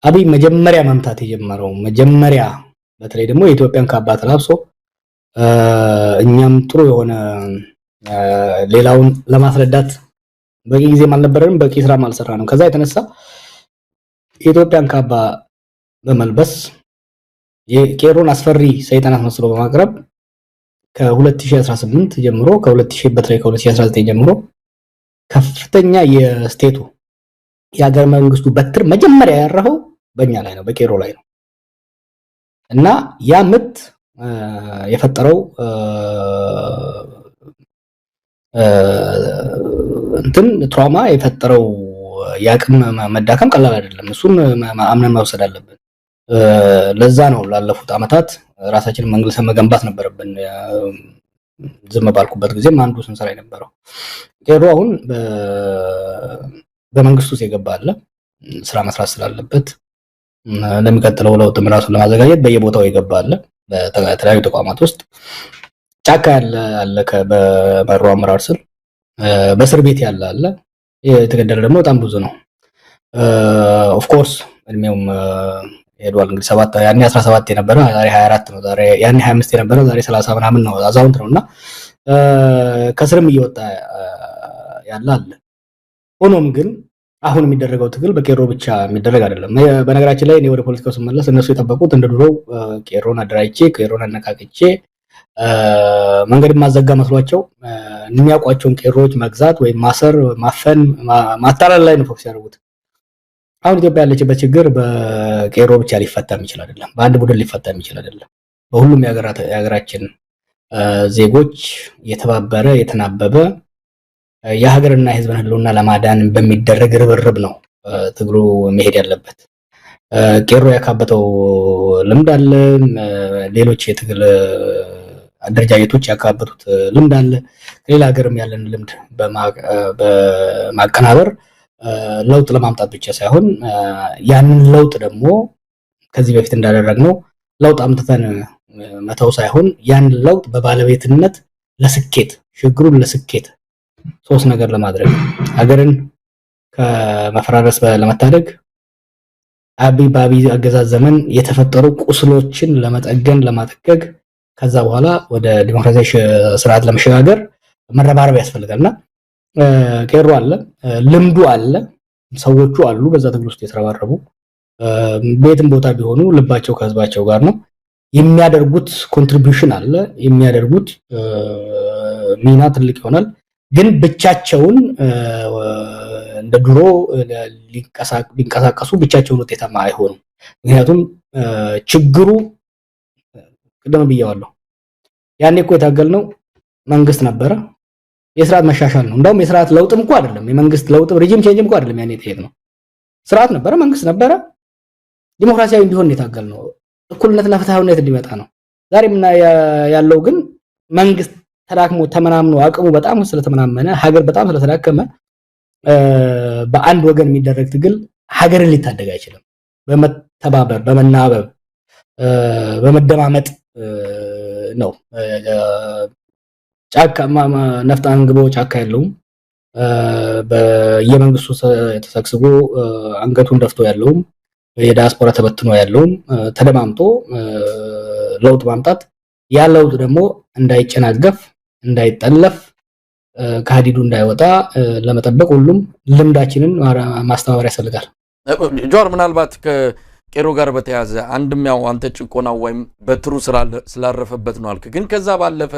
[SPEAKER 1] አብይ መጀመሪያ መምታት የጀመረው መጀመሪያ በተለይ ደግሞ የኢትዮጵያን ካባት ለብሶ እኛም ጥሩ የሆነ ሌላውን ለማስረዳት በቂ ጊዜም አልነበረንም፣ በቂ ስራም አልሰራንም። ከዛ የተነሳ የኢትዮጵያን ካባ በመልበስ የቄሮን አስፈሪ ሰይጣን አስመስሎ በማቅረብ ከ2018 ጀምሮ ከ2019 ጀምሮ ከፍተኛ የስቴቱ የሀገር መንግስቱ በትር መጀመሪያ ያረፈው በእኛ ላይ ነው፣ በቄሮ ላይ ነው። እና ያ ምት የፈጠረው እንትን ትራውማ የፈጠረው ያቅም መዳከም ቀላል አይደለም። እሱን አምነን መውሰድ አለብን። ለዛ ነው ላለፉት አመታት ራሳችንን መንግስት መገንባት ነበረብን። ዝም ባልኩበት ጊዜም አንዱ ስንሰራ የነበረው ቄሮ አሁን በመንግስቱ ውስጥ የገባ አለ ስራ መስራት ስላለበት ለሚቀጥለው ለውጥ ራሱን ለማዘጋጀት በየቦታው የገባ አለ። በተለያዩ ተቋማት ውስጥ ጫካ ያለ በመሩ አመራር ስር በእስር ቤት ያለ አለ። የተገደለ ደግሞ በጣም ብዙ ነው። ኦፍ ኮርስ እድሜውም ሄዷል። እንግዲህ 7 ያኔ 17 የነበረ ዛሬ 24 ነው። ዛሬ ያኔ 25 የነበረ ዛሬ 30 ምናምን ነው። አዛውንት ነውና ከስርም እየወጣ ያለ አለ። ሆኖም ግን አሁን የሚደረገው ትግል በቄሮ ብቻ የሚደረግ አይደለም። በነገራችን ላይ እኔ ወደ ፖለቲካው ስመለስ እነሱ የጠበቁት እንደ ድሮው ቄሮን አደራጅቼ ቄሮን አነቃቅቼ መንገድ ማዘጋ መስሏቸው የሚያውቋቸውን ቄሮዎች መግዛት ወይም ማሰር፣ ማፈን፣ ማታለል ላይ ነው ፎከስ ያደርጉት። አሁን ኢትዮጵያ ያለችበት ችግር በቄሮ ብቻ ሊፈታ የሚችል አይደለም። በአንድ ቡድን ሊፈታ የሚችል አይደለም። በሁሉም የሀገራችን ዜጎች የተባበረ የተናበበ የሀገርና የሕዝብን ህልውና ለማዳን በሚደረግ ርብርብ ነው ትግሉ መሄድ ያለበት። ቄሮ ያካበተው ልምድ አለ። ሌሎች የትግል አደረጃጀቶች ያካበቱት ልምድ አለ። ከሌላ ሀገርም ያለን ልምድ በማቀናበር ለውጥ ለማምጣት ብቻ ሳይሆን ያንን ለውጥ ደግሞ ከዚህ በፊት እንዳደረግነው ለውጥ አምጥተን መተው ሳይሆን ያን ለውጥ በባለቤትነት ለስኬት ሽግሩን ለስኬት 3 ነገር ለማድረግ ሀገርን ከመፈራረስ ለመታደግ በአብይ አገዛዝ ዘመን የተፈጠሩ ቁስሎችን ለመጠገን ለማጠገግ ከዛ በኋላ ወደ ዲሞክራሲያዊ ስርዓት ለመሸጋገር መረባረብ ያስፈልጋልና ቄሮ አለ፣ ልምዱ አለ፣ ሰዎቹ አሉ በዛ ትግል ውስጥ የተረባረቡ ቤትም ቦታ ቢሆኑ ልባቸው ከህዝባቸው ጋር ነው። የሚያደርጉት ኮንትሪቢዩሽን አለ፣ የሚያደርጉት ሚና ትልቅ ይሆናል። ግን ብቻቸውን እንደ ድሮ ሊንቀሳቀሱ ብቻቸውን ውጤታማ አይሆኑም። ምክንያቱም ችግሩ ቅድም ብያዋለሁ። ያኔ እኮ የታገልነው መንግስት ነበረ፣ የስርዓት መሻሻል ነው። እንደውም የስርዓት ለውጥም እኮ አይደለም፣ የመንግስት ለውጥ ሪጂም ቼንጅም እኮ አይደለም። ያኔ የጠየቅነው ስርዓት ነበረ፣ መንግስት ነበረ፣ ዲሞክራሲያዊ እንዲሆን የታገልነው እኩልነትና ፍትሃዊነት እንዲመጣ ነው። ዛሬ ያለው ግን መንግስት ተዳክሞ ተመናምኖ አቅሙ በጣም ስለተመናመነ ሀገር በጣም ስለተዳከመ በአንድ ወገን የሚደረግ ትግል ሀገርን ሊታደግ አይችልም። በመተባበር በመናበብ በመደማመጥ ነው። ጫካ ነፍጥ አንግቦ ጫካ ያለውም በየመንግስቱ ተሰግስጎ አንገቱን ደፍቶ ያለውም የዲያስፖራ ተበትኖ ያለውም ተደማምጦ ለውጥ ማምጣት ያለው ደግሞ እንዳይጨናገፍ እንዳይጠለፍ ከሀዲዱ እንዳይወጣ ለመጠበቅ ሁሉም ልምዳችንን ማስተባበር ያስፈልጋል።
[SPEAKER 2] ጆር ምናልባት ከቄሮ ጋር በተያዘ አንድም ያው አንተ ጭቆናው ወይም በትሩ ስላረፈበት ነው አልክ። ግን ከዛ ባለፈ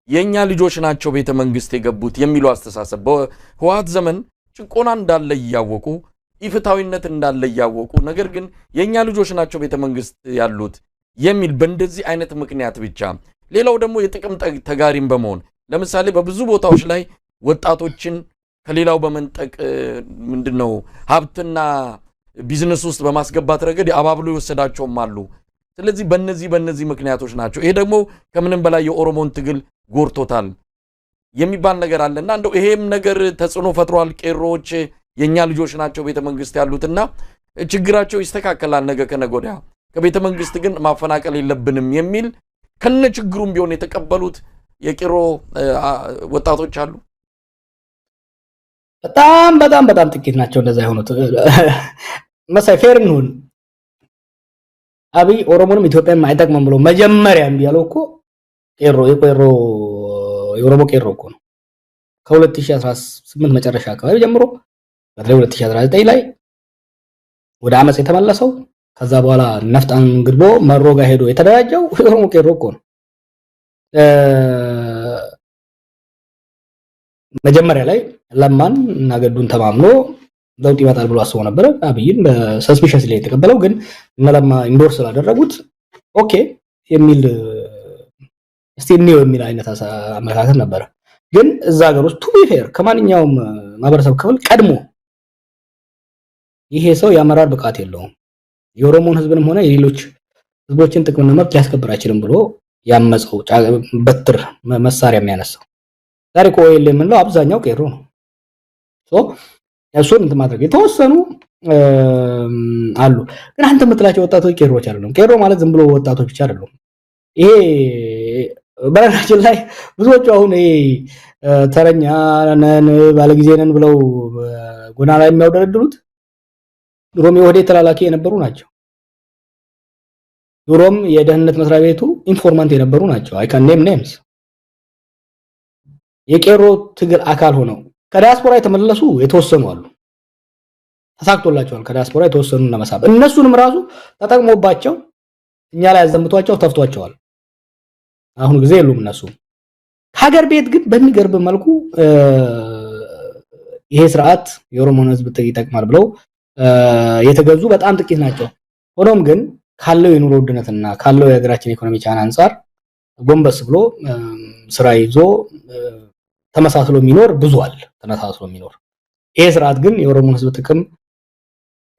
[SPEAKER 2] የኛ ልጆች ናቸው ቤተ መንግስት የገቡት የሚሉ አስተሳሰብ በህወሓት ዘመን ጭቆና እንዳለ እያወቁ ኢፍታዊነት እንዳለ እያወቁ ነገር ግን የኛ ልጆች ናቸው ቤተ መንግስት ያሉት የሚል በእንደዚህ አይነት ምክንያት ብቻ ሌላው ደግሞ የጥቅም ተጋሪም በመሆን ለምሳሌ በብዙ ቦታዎች ላይ ወጣቶችን ከሌላው በመንጠቅ ምንድነው ሀብትና ቢዝነስ ውስጥ በማስገባት ረገድ አባብሎ ይወሰዳቸውም አሉ። ስለዚህ በእነዚህ ምክንያቶች ናቸው። ይሄ ደግሞ ከምንም በላይ የኦሮሞን ትግል ጎርቶታል የሚባል ነገር አለና እንደው ይሄም ነገር ተጽዕኖ ፈጥሯል። ቄሮዎች የኛ ልጆች ናቸው ቤተ መንግስት ያሉትና ችግራቸው ይስተካከላል ነገ ከነገ ወዲያ ከቤተ መንግስት ግን ማፈናቀል የለብንም የሚል ከነ ችግሩም ቢሆን የተቀበሉት የቄሮ ወጣቶች አሉ።
[SPEAKER 1] በጣም ጥቂት ናቸው እንደዛ የሆኑት። መሳይ ፌር ነው አብይ ኦሮሞንም ኢትዮጵያን አይጠቅምም ብሎ መጀመሪያ ያለው እኮ የኦሮሞ ቄሮ እኮ ነው። ከ2018 መጨረሻ አካባቢ ጀምሮ በተለይ 2019 ላይ ወደ አመጽ የተመለሰው ከዛ በኋላ ነፍጣን ግድቦ መሮ ጋር ሄዶ የተደራጀው የኦሮሞ ቄሮ እኮ ነው። መጀመሪያ ላይ ለማን እና ገዱን ተማምኖ ለውጥ ይመጣል ብሎ አስቦ ነበር። አብይን በሰስፒሸስ ላይ የተቀበለው ግን ለማ ኢንዶርስ ስላደረጉት ኦኬ የሚል ስቲኒዮ የሚል አይነት አመለካከት ነበር። ግን እዛ ሀገር ውስጥ ቱ ቢ ፌር ከማንኛውም ማህበረሰብ ክፍል ቀድሞ ይሄ ሰው የአመራር ብቃት የለውም የኦሮሞን ህዝብንም ሆነ የሌሎች ህዝቦችን ጥቅምና መብት ሊያስከብር አይችልም ብሎ ያመፀው በትር መሳሪያ የሚያነሳው ዛሬ ቆይል የምንለው አብዛኛው ቄሮ ነው። እሱን እንትን ማድረግ የተወሰኑ አሉ። ግን አንተ የምትላቸው ወጣቶች ቄሮች አይደሉም። ቄሮ ማለት ዝም ብሎ ወጣቶች ብቻ አይደሉም። ይሄ በራሳችን ላይ ብዙዎቹ አሁን ይሄ ተረኛ ነን ባለጊዜ ነን ብለው ጎና ላይ የሚያወደረድሩት ድሮም የወዴ ተላላኪ የነበሩ ናቸው። ድሮም የደህንነት መስሪያ ቤቱ ኢንፎርማንት የነበሩ ናቸው። አይ ካን ኔም ኔምስ የቄሮ ትግል አካል ሆነው ከዲያስፖራ የተመለሱ የተወሰኑ አሉ። ተሳክቶላቸዋል። ከዲያስፖራ የተወሰኑ ለመሳብ እነሱንም ራሱ ተጠቅሞባቸው እኛ ላይ ያዘምቷቸው ተፍቷቸዋል። አሁን ጊዜ የሉም እነሱ። ሀገር ቤት ግን በሚገርብ መልኩ ይሄ ስርዓት የኦሮሞን ህዝብ ይጠቅማል ብለው የተገዙ በጣም ጥቂት ናቸው። ሆኖም ግን ካለው የኑሮ ውድነትና ካለው የሀገራችን ኢኮኖሚ ጫና አንፃር ጎንበስ ብሎ ስራ ይዞ ተመሳስሎ የሚኖር ብዙ አለ። ተነሳስሎ የሚኖር ይሄ ስርዓት ግን የኦሮሞን ህዝብ ጥቅም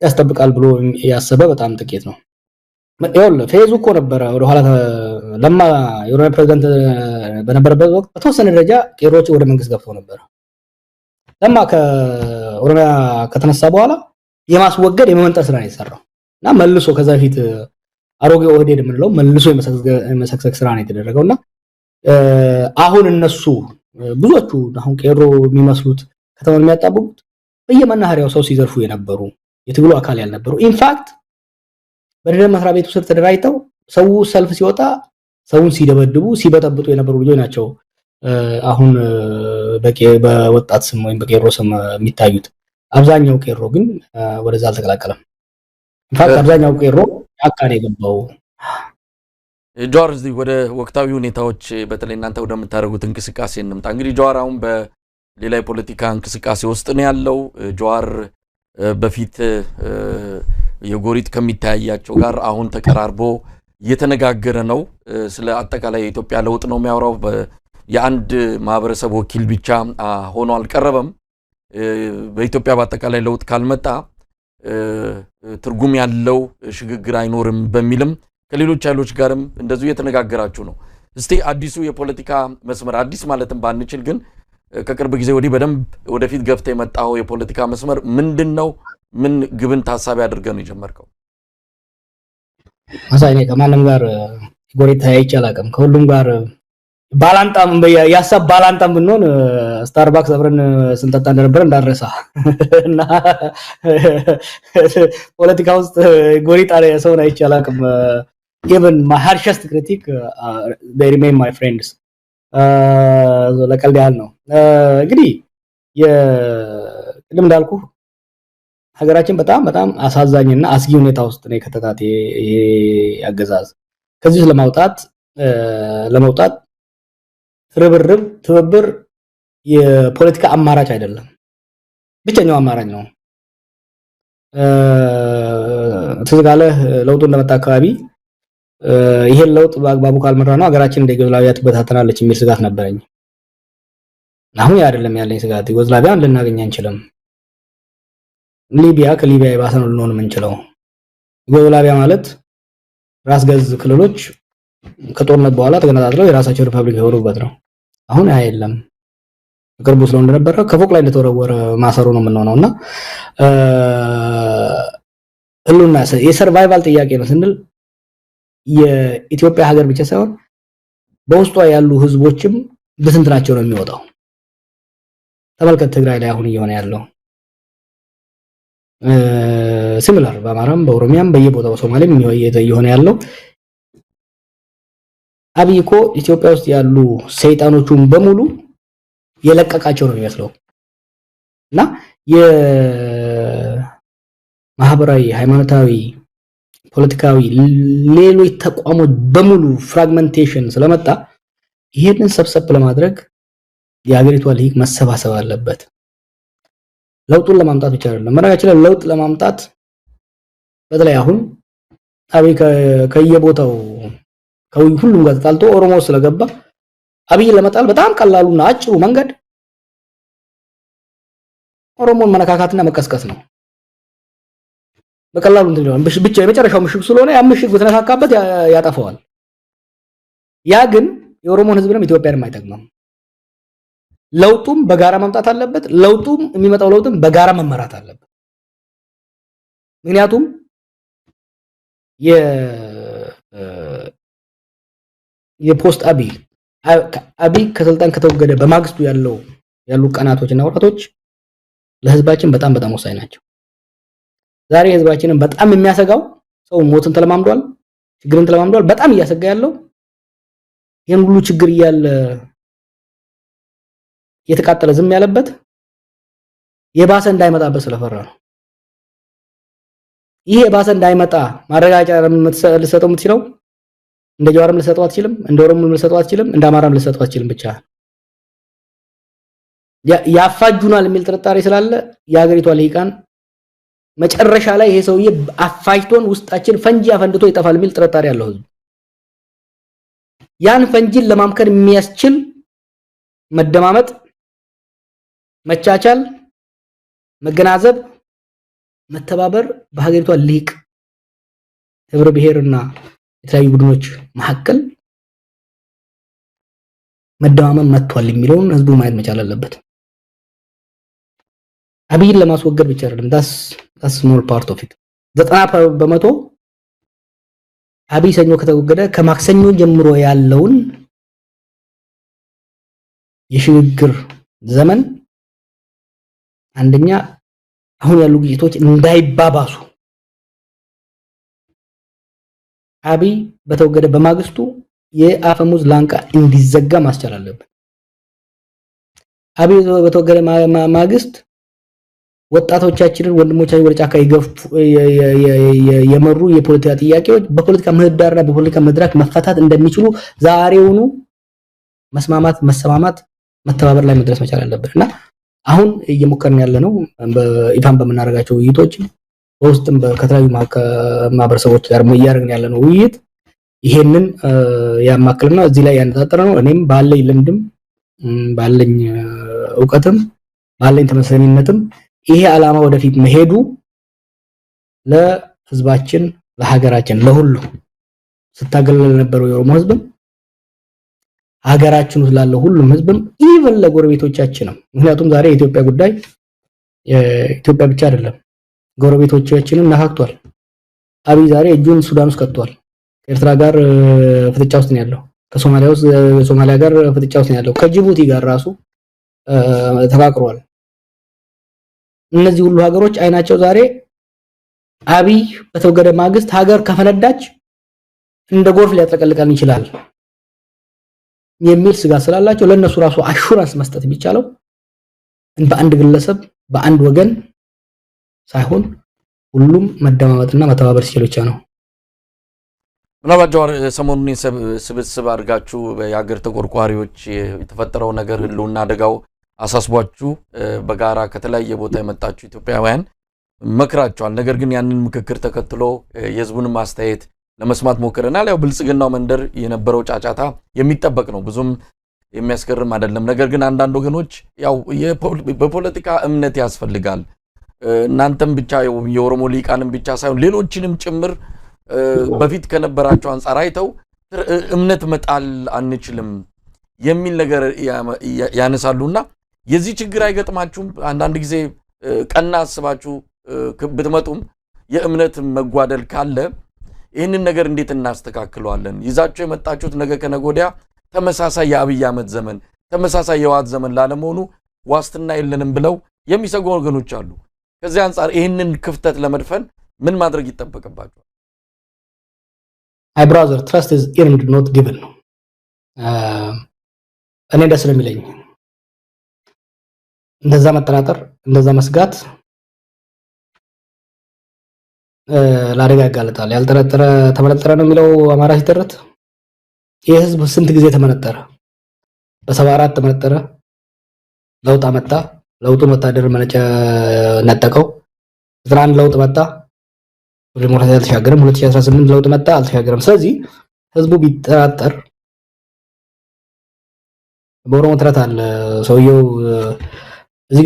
[SPEAKER 1] ያስጠብቃል ብሎ ያሰበ በጣም ጥቂት ነው። ይኸውልህ ፌዙ እኮ ነበረ ወደ ኋላ ለማ የኦሮሚያ ፕሬዝዳንት በነበረበት ወቅት በተወሰነ ደረጃ ቄሮች ወደ መንግስት ገብተው ነበር። ለማ ከኦሮሚያ ከተነሳ በኋላ የማስወገድ የመመንጠር ስራ ነው የሰራው እና መልሶ ከዛ በፊት አሮጌ ኦህዴድ የምንለው መልሶ የመሰክሰክ ስራ ነው የተደረገውና አሁን እነሱ ብዙዎቹ አሁን ቄሮ የሚመስሉት ከተማን የሚያጣብቁት በየመናኸሪያው ሰው ሲዘርፉ የነበሩ የትግሉ አካል ያልነበሩ ኢንፋክት በደህንነት መስሪያ ቤቱ ስር ተደራጅተው ሰው ሰልፍ ሲወጣ ሰውን ሲደበድቡ ሲበጠብጡ የነበሩ ልጆች ናቸው። አሁን በወጣት ስም ወይም በቄሮ ስም የሚታዩት አብዛኛው ቄሮ ግን ወደዛ አልተቀላቀለም። ኢንፋክት አብዛኛው ቄሮ ጫካ ነው የገባው።
[SPEAKER 2] ጆዋር እዚህ ወደ ወቅታዊ ሁኔታዎች በተለይ እናንተ ወደምታደርጉት እንቅስቃሴ እንምጣ። እንግዲህ ጆዋር አሁን በሌላ የፖለቲካ እንቅስቃሴ ውስጥ ነው ያለው። ጆዋር በፊት የጎሪጥ ከሚታያቸው ጋር አሁን ተቀራርቦ እየተነጋገረ ነው። ስለ አጠቃላይ የኢትዮጵያ ለውጥ ነው የሚያወራው። የአንድ ማህበረሰብ ወኪል ብቻ ሆኖ አልቀረበም። በኢትዮጵያ በአጠቃላይ ለውጥ ካልመጣ ትርጉም ያለው ሽግግር አይኖርም በሚልም ከሌሎች ኃይሎች ጋርም እንደዚሁ እየተነጋገራችሁ ነው። እስቲ አዲሱ የፖለቲካ መስመር አዲስ ማለትም ባንችል ግን ከቅርብ ጊዜ ወዲህ በደንብ ወደፊት ገፍተ የመጣው የፖለቲካ መስመር ምንድነው? ምን ግብን ታሳቢ አድርገን ነው የጀመርከው?
[SPEAKER 1] አሳይ እኔ ከማንም ጋር ጎሪታ አይቻላቅም ከሁሉም ጋር ባላንጣም ያሳብ ባላንጣም ብንሆን ስታርባክስ አብረን ስንጠጣ እንደነበረ እንዳረሳ እና ፖለቲካ ውስጥ ጎሪጣ ሰውን አይቻላቅም even my harshest critic they remain my friends ለቀልድ ያህል ነው እንግዲህ የቅድም እንዳልኩ ሀገራችን በጣም በጣም አሳዛኝና አስጊ ሁኔታ ውስጥ ነው ከተታት ይሄ አገዛዝ ከዚህ ለመውጣት ርብርብ ትብብር የፖለቲካ አማራጭ አይደለም ብቸኛው አማራጭ ነው ተዘጋለ ለውጡ እንደመጣ አካባቢ ይሄን ለውጥ በአግባቡ ካልመራ ነው ሀገራችን እንደ ዩጎዝላቪያ ትበታተናለች የሚል ስጋት ነበረኝ አሁን አይደለም ያለኝ ስጋት ዩጎዝላቪያን ልናገኝ አንችልም ሊቢያ ከሊቢያ የባሰ ነው ልንሆን የምንችለው ዩጎዝላቪያ ማለት ራስ ገዝ ክልሎች ከጦርነት በኋላ ተገነጣጥለው የራሳቸው ሪፐብሊክ የሆኑበት ነው አሁን አይደለም ቅርቡ ስለሆነ እንደነበረ ከፎቅ ላይ እንደተወረወረ ማሰሩ ነው የምንሆነውና ሁሉና የሰርቫይቫል ጥያቄ ነው ስንል የኢትዮጵያ ሀገር ብቻ ሳይሆን በውስጧ ያሉ ህዝቦችም በስንትናቸው ነው የሚወጣው ተመልከት ትግራይ ላይ አሁን እየሆነ ያለው ሲሚላር በአማራም በኦሮሚያም በየቦታው ሶማሌም እየሆነ ያለው አብይኮ ኢትዮጵያ ውስጥ ያሉ ሰይጣኖቹን በሙሉ የለቀቃቸው ነው የሚመስለው እና የማህበራዊ ሃይማኖታዊ ፖለቲካዊ ሌሎች ተቋሞች በሙሉ ፍራግመንቴሽን ስለመጣ ይሄንን ሰብሰብ ለማድረግ የሀገሪቷ ሊግ መሰባሰብ አለበት ለውጡን ለማምጣት ብቻ አይደለም መረጋጋት ለውጥ ለማምጣት በተለይ አሁን አብይ ከየቦታው ከሁሉም ጋር ተጣልቶ ኦሮሞ ስለገባ አብይ ለመጣል በጣም ቀላሉና አጭሩ መንገድ ኦሮሞን መነካካትና መቀስቀስ ነው በቀላሉ እንትን ብቻ የመጨረሻው ምሽግ ስለሆነ ያ ምሽግ በተነካካበት ያጠፋዋል ያ ግን የኦሮሞን ህዝብንም ኢትዮጵያንም አይጠቅምም ለውጡም በጋራ መምጣት አለበት ለውጡም የሚመጣው ለውጥም በጋራ መመራት አለበት ምክንያቱም የፖስት አብይ ከስልጣን ከተወገደ በማግስቱ ያሉ ቀናቶችና ወራቶች ለህዝባችን በጣም በጣም ወሳኝ ናቸው ዛሬ ህዝባችንን በጣም የሚያሰጋው ሰው ሞትን ተለማምዷል ችግርን ተለማምዷል በጣም እያሰጋ ያለው ይሄን ሁሉ ችግር እያለ የተቃጠለ ዝም ያለበት የባሰ እንዳይመጣበት ስለፈራ ነው ይሄ የባሰ እንዳይመጣ ማረጋጋጫ ልሰጠው የምትችለው እንደ ጀዋርም ልሰጠው አትችልም እንደ ኦሮሞም ልሰጠው አትችልም እንደ አማራም ልሰጠው አትችልም ብቻ ያፋጁናል የሚል ጥርጣሬ ስላለ የሀገሪቷ ሊቃን መጨረሻ ላይ ይሄ ሰውዬ አፋጅቶን ውስጣችን ፈንጂ አፈንድቶ ይጠፋል የሚል ጥርጣሬ ያለው ህዝብ ያን ፈንጂን ለማምከን የሚያስችል መደማመጥ መቻቻል መገናዘብ መተባበር በሀገሪቷ ሊቅ ህብረ ብሔርና የተለያዩ ቡድኖች መሐከል መደማመን መጥቷል የሚለውን ህዝቡ ማየት መቻል አለበት አብይን ለማስወገድ ብቻ አይደለም that's small part of it 90% አብይ ሰኞ ከተወገደ ከማክሰኞ ጀምሮ ያለውን የሽግግር ዘመን አንደኛ አሁን ያሉ ግጭቶች እንዳይባባሱ አብይ በተወገደ በማግስቱ የአፈሙዝ ላንቃ እንዲዘጋ ማስቻል አለበት አብይ በተወገደ ማግስት ወጣቶቻችንን ወንድሞቻችን ወደ ጫካ የመሩ የፖለቲካ ጥያቄዎች በፖለቲካ ምህዳርና በፖለቲካ መድረክ መፈታት እንደሚችሉ ዛሬውኑ መስማማት መሰማማት መተባበር ላይ መድረስ መቻል አለበትና አሁን እየሞከርን ያለነው በኢፋን በመናረጋቸው ውይይቶች በውስጥም ከተለያዩ ማህበረሰቦች ጋር እያደረግን ያለነው ውይይት ይሄንን ያማክልና እዚህ ላይ ያነጣጠረ ነው እኔም ባለኝ ልምድም ባለኝ ዕውቀትም ባለኝ ተመሰሚነትም ይሄ ዓላማ ወደፊት መሄዱ ለህዝባችን ለሀገራችን ለሁሉ ስታገለል የነበረው የኦሮሞ ህዝብ ሀገራችን ውስጥ ላለው ሁሉም ህዝብም ኢቭን ለጎረቤቶቻችንም ምክንያቱም ዛሬ የኢትዮጵያ ጉዳይ የኢትዮጵያ ብቻ አይደለም ጎረቤቶቻችንን ነካክቷል አብይ ዛሬ እጁን ሱዳን ውስጥ ከቷል ከኤርትራ ጋር ፍጥጫ ውስጥ ነው ያለው። ከሶማሊያ ጋር ፍጥጫ ውስጥ ነው ያለው። ከጅቡቲ ጋር ራሱ ተፋቅሯል። እነዚህ ሁሉ ሀገሮች አይናቸው ዛሬ አብይ በተወገደ ማግስት ሀገር ከፈነዳች እንደ ጎርፍ ሊያጥለቀልቀን ይችላል የሚል ስጋት ስላላቸው ለነሱ ራሱ አሹራንስ መስጠት የሚቻለው በአንድ ግለሰብ በአንድ ወገን ሳይሆን ሁሉም መደማመጥና መተባበር ሲችል ብቻ ነው።
[SPEAKER 2] ምናልባት ጀዋር ሰሞኑን ስብስብ አድርጋችሁ የሀገር ተቆርቋሪዎች የተፈጠረው ነገር ህልውና አደጋው አሳስቧችሁ በጋራ ከተለያየ ቦታ የመጣችሁ ኢትዮጵያውያን መክራችኋል። ነገር ግን ያንን ምክክር ተከትሎ የህዝቡንም አስተያየት ለመስማት ሞክረናል። ያው ብልጽግናው መንደር የነበረው ጫጫታ የሚጠበቅ ነው፣ ብዙም የሚያስገርም አይደለም። ነገር ግን አንዳንድ ወገኖች ያው በፖለቲካ እምነት ያስፈልጋል፣ እናንተም ብቻ የኦሮሞ ሊቃንም ብቻ ሳይሆን ሌሎችንም ጭምር በፊት ከነበራቸው አንጻር አይተው እምነት መጣል አንችልም የሚል ነገር ያነሳሉና የዚህ ችግር አይገጥማችሁም? አንዳንድ ጊዜ ቀና አስባችሁ ብትመጡም የእምነት መጓደል ካለ ይህንን ነገር እንዴት እናስተካክለዋለን? ይዛችሁ የመጣችሁት ነገ ከነጎዲያ ተመሳሳይ የአብይ አህመድ ዘመን ተመሳሳይ የህወሓት ዘመን ላለመሆኑ ዋስትና የለንም ብለው የሚሰጉ ወገኖች አሉ። ከዚህ አንጻር ይህንን ክፍተት ለመድፈን ምን ማድረግ ይጠበቅባቸዋል?
[SPEAKER 1] አይ ብራዘር ትረስት ኢዝ ኢርንድ ኖት ጊቨን ነው። እኔ ደስ ስለሚለኝ እንደዛ መጠራጠር እንደዛ መስጋት ለአደጋ ያጋልጣል። ያልጠረጠረ ተመነጠረ ነው የሚለው አማራ ሲተረት። ይህ ህዝብ ስንት ጊዜ ተመነጠረ? በ74 ተመነጠረ፣ ለውጥ አመጣ። ለውጡን ወታደር መነጨ ነጠቀው። 91 ለውጥ መጣ፣ ዲሞክራሲ አልተሻገረም። 2018 ለውጥ መጣ፣ አልተሻገረም። ስለዚህ ህዝቡ ቢጠራጠር በኦሮሞ ተረት አለ ሰውየው እዚህ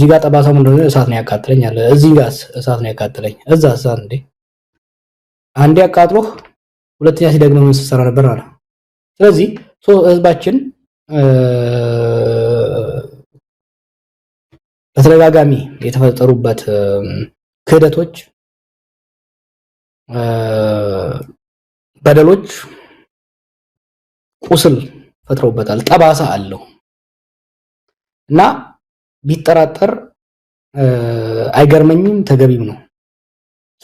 [SPEAKER 1] ጋር ጠባሳው ምንድነው? እሳት ነው ያቃጥለኝ አለ። እዚህ ጋር እሳት ነው ያቃጥለኝ። እዛ እሳት እንዴ አንዴ አቃጥሎህ ሁለተኛ ሲደግመው ምን ሲሰራ ነበር አለ። ስለዚህ ህዝባችን በተደጋጋሚ የተፈጠሩበት ክህደቶች፣ በደሎች ቁስል ፈጥረውበታል፣ ጠባሳ አለው እና ቢጠራጠር አይገርመኝም፣ ተገቢም ነው።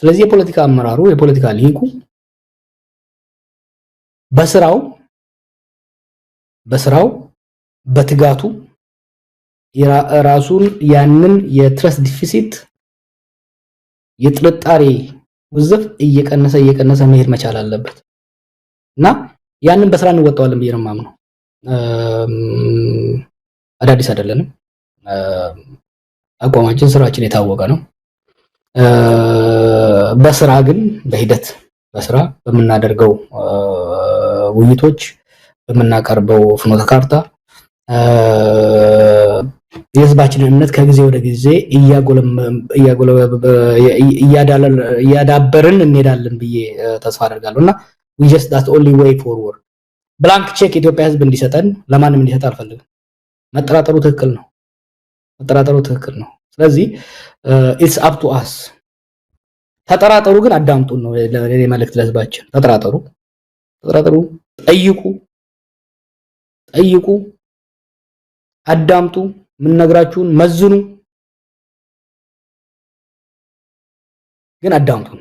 [SPEAKER 1] ስለዚህ የፖለቲካ አመራሩ የፖለቲካ ሊቁ በስራው በትጋቱ ራሱን ያንን የትረስት ዲፊሲት የጥርጣሬ ውዝፍ እየቀነሰ መሄድ መቻል አለበት እና ያንን በስራ እንወጣዋለን ብዬ ነው የማምነው። አዳዲስ አይደለንም። አቋማችን ስራችን የታወቀ ነው። በስራ ግን በሂደት በስራ በምናደርገው ውይይቶች በምናቀርበው ፍኖተ ካርታ የህዝባችንን እምነት ከጊዜ ወደ ጊዜ እያዳበርን እንሄዳለን ብዬ ተስፋ አደርጋለሁ እና we just that's only way forward ብላንክ ቼክ ኢትዮጵያ ህዝብ እንዲሰጠን ለማንም እንዲሰጥ አልፈልግም። መጠራጠሩ ትክክል ነው። ስለዚህ it's up to us። ተጠራጠሩ ግን አዳምጡን ነው ለኔ መልእክት ለህዝባችን። ተጠራጠሩ፣ ጠይቁ፣ አዳምጡ፣ ምን ነግራችሁን መዝኑ፣ ግን አዳምጡን።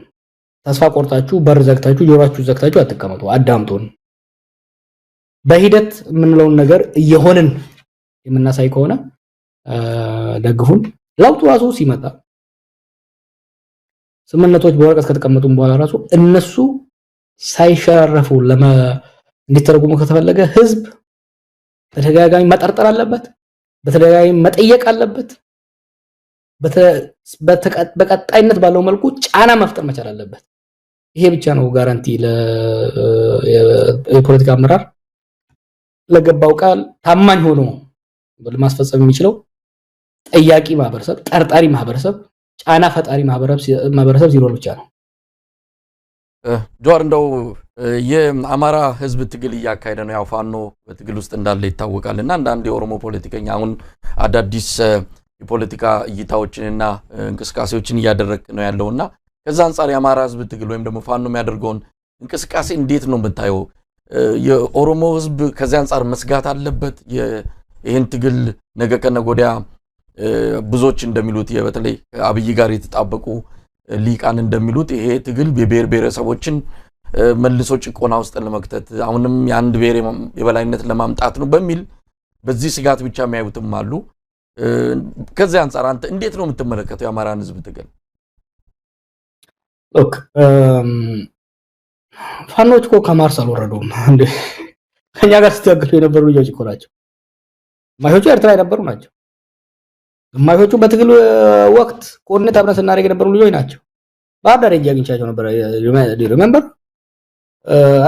[SPEAKER 1] ተስፋ ቆርጣችሁ በር ዘግታችሁ ጆሮአችሁ ዘግታችሁ አትቀመጡ። አዳምጡን። በሂደት የምንለውን ነገር እየሆንን የምናሳይ ከሆነ ደግፉን። ለውጡ ራሱ ሲመጣ ስምምነቶች በወረቀት ከተቀመጡም በኋላ ራሱ እነሱ ሳይሸራረፉ እንዲተረጉሙ ከተፈለገ ህዝብ በተደጋጋሚ መጠርጠር አለበት፣ በተደጋጋሚ መጠየቅ አለበት፣ በቀጣይነት ባለው መልኩ ጫና መፍጠር መቻል አለበት። ይሄ ብቻ ነው ጋራንቲ የፖለቲካ አመራር ለገባው ቃል ታማኝ ሆኖ ለማስፈጸም የሚችለው ጠያቂ ማህበረሰብ፣ ጠርጣሪ ማህበረሰብ፣ ጫና ፈጣሪ ማህበረሰብ ሲኖር ብቻ ነው።
[SPEAKER 2] ጆዋር እንደው የአማራ ህዝብ ትግል እያካሄደ ነው። ያው ፋኖ በትግል ውስጥ እንዳለ ይታወቃልና አንዳንድ የኦሮሞ ፖለቲከኛ አሁን አዳዲስ የፖለቲካ እይታዎችንና እንቅስቃሴዎችን እያደረገ ነው ያለውና ከዛ አንፃር የአማራ ህዝብ ትግል ወይም ደግሞ ፋኖ የሚያደርገውን እንቅስቃሴ እንዴት ነው የምታየው? የኦሮሞ ህዝብ ከዚህ አንጻር መስጋት አለበት? ይህን ትግል ነገ ከነገ ወዲያ ብዙዎች እንደሚሉት በተለይ አብይ ጋር የተጣበቁ ሊቃን እንደሚሉት ይሄ ትግል የብሔር ብሔረሰቦችን መልሶ ጭቆና ውስጥ ለመክተት አሁንም የአንድ ብሔር የበላይነት ለማምጣት ነው በሚል በዚህ ስጋት ብቻ የሚያዩትም አሉ። ከዚህ አንጻር አንተ እንዴት ነው የምትመለከተው የአማራን ህዝብ ትግል?
[SPEAKER 1] ኦክ ፋኖች እኮ ከማርስ አልወረዱም እንዴ? ከኛ ጋር ሲታገሉ የነበሩ ልጆች እኮ ናቸው። ግማሾቹ ኤርትራ የነበሩ ናቸው። ግማሾቹ በትግል ወቅት ኮርኔት አብረን ስናደርግ የነበሩ ልጆች ናቸው። ባህር ዳር ሄጄ አግኝቻቸው ነበር። ሪሜምበር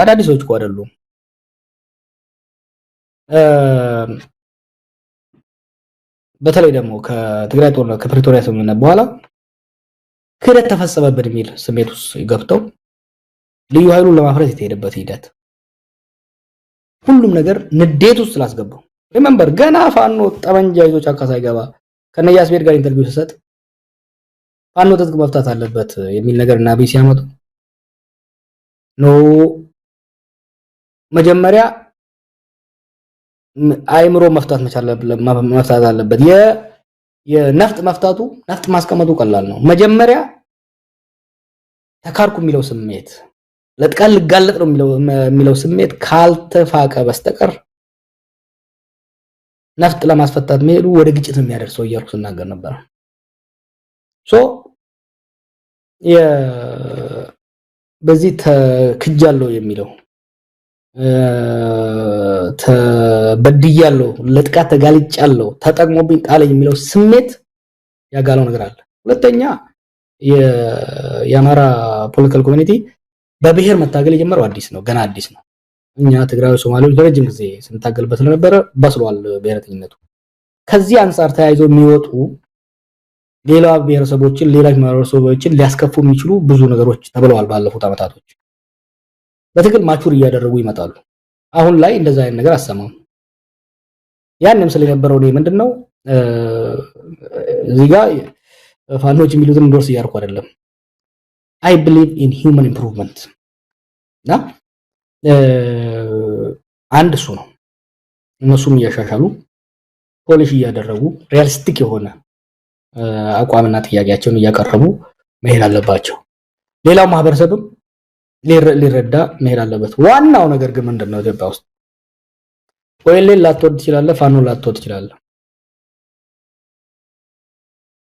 [SPEAKER 1] አዳዲሶች እኮ አይደሉም። በተለይ ደግሞ ከትግራይ ጦርነት ከፕሪቶሪያ ስምምነት በኋላ ክህደት ተፈጸመብን የሚል ስሜት ውስጥ ገብተው ልዩ ኃይሉን ለማፍረስ የተሄደበት ሂደት ሁሉም ነገር ንዴት ውስጥ ስላስገባው ሪሜምበር ገና ፋኖ ጠመንጃ ይዞ ጫካ ሳይገባ ከነያስ ቤት ጋር ኢንተርቪው ሲሰጥ ፋኖ ትጥቅ መፍታት አለበት የሚል ነገር እና ቢሲ ያመጡ ነው። መጀመሪያ አይምሮ መፍታት መፍታት አለበት። የነፍጥ መፍታቱ ነፍጥ ማስቀመጡ ቀላል ነው። መጀመሪያ ተካርኩ የሚለው ስሜት ለጥቃት ልጋለጥ ነው የሚለው ስሜት ካልተፋቀ በስተቀር ነፍጥ ለማስፈታት መሄዱ ወደ ግጭት የሚያደርሰው እያልኩ ስናገር ነበር። በዚህ ተክጃለሁ የሚለው ተበድያለሁ፣ ለጥቃት ተጋልጫለሁ፣ ተጠቅሞብኝ ጣለኝ የሚለው ስሜት ያጋለው ነገር አለ። ሁለተኛ የአማራ ፖለቲካል ኮሚኒቲ በብሔር መታገል የጀመረው አዲስ ነው፣ ገና አዲስ ነው። እኛ ትግራይ ሶማሌዎች ለረጅም ጊዜ ስንታገልበት ስለነበረ በስሏል ብሔረተኝነቱ። ከዚህ አንፃር ተያይዘው የሚወጡ ሌላ ብሔረሰቦችን ሌላ ማህበረሰቦችን ሊያስከፉ የሚችሉ ብዙ ነገሮች ተብለዋል ባለፉት አመታቶች። በትግል ማቹር እያደረጉ ይመጣሉ። አሁን ላይ እንደዛ አይነት ነገር አሰማም። ያንም ስለነበረው ነው ምንድነው እዚህ ጋር ፋኖች የሚሉትን እንደርስ እያርኩ አይደለም። I believe in human improvement እና አንድ እሱ ነው። እነሱም እያሻሻሉ ፖሊሽ እያደረጉ ሪያሊስቲክ የሆነ አቋምና ጥያቄያቸውን እያቀረቡ መሄድ አለባቸው። ሌላው ማህበረሰብም ሊረዳ መሄድ አለበት። ዋናው ነገር ግን ምንድነው ኢትዮጵያ ውስጥ ወይሌ ላትወድ ትችላለህ፣ ፋኖ ላትወድ ትችላለህ፣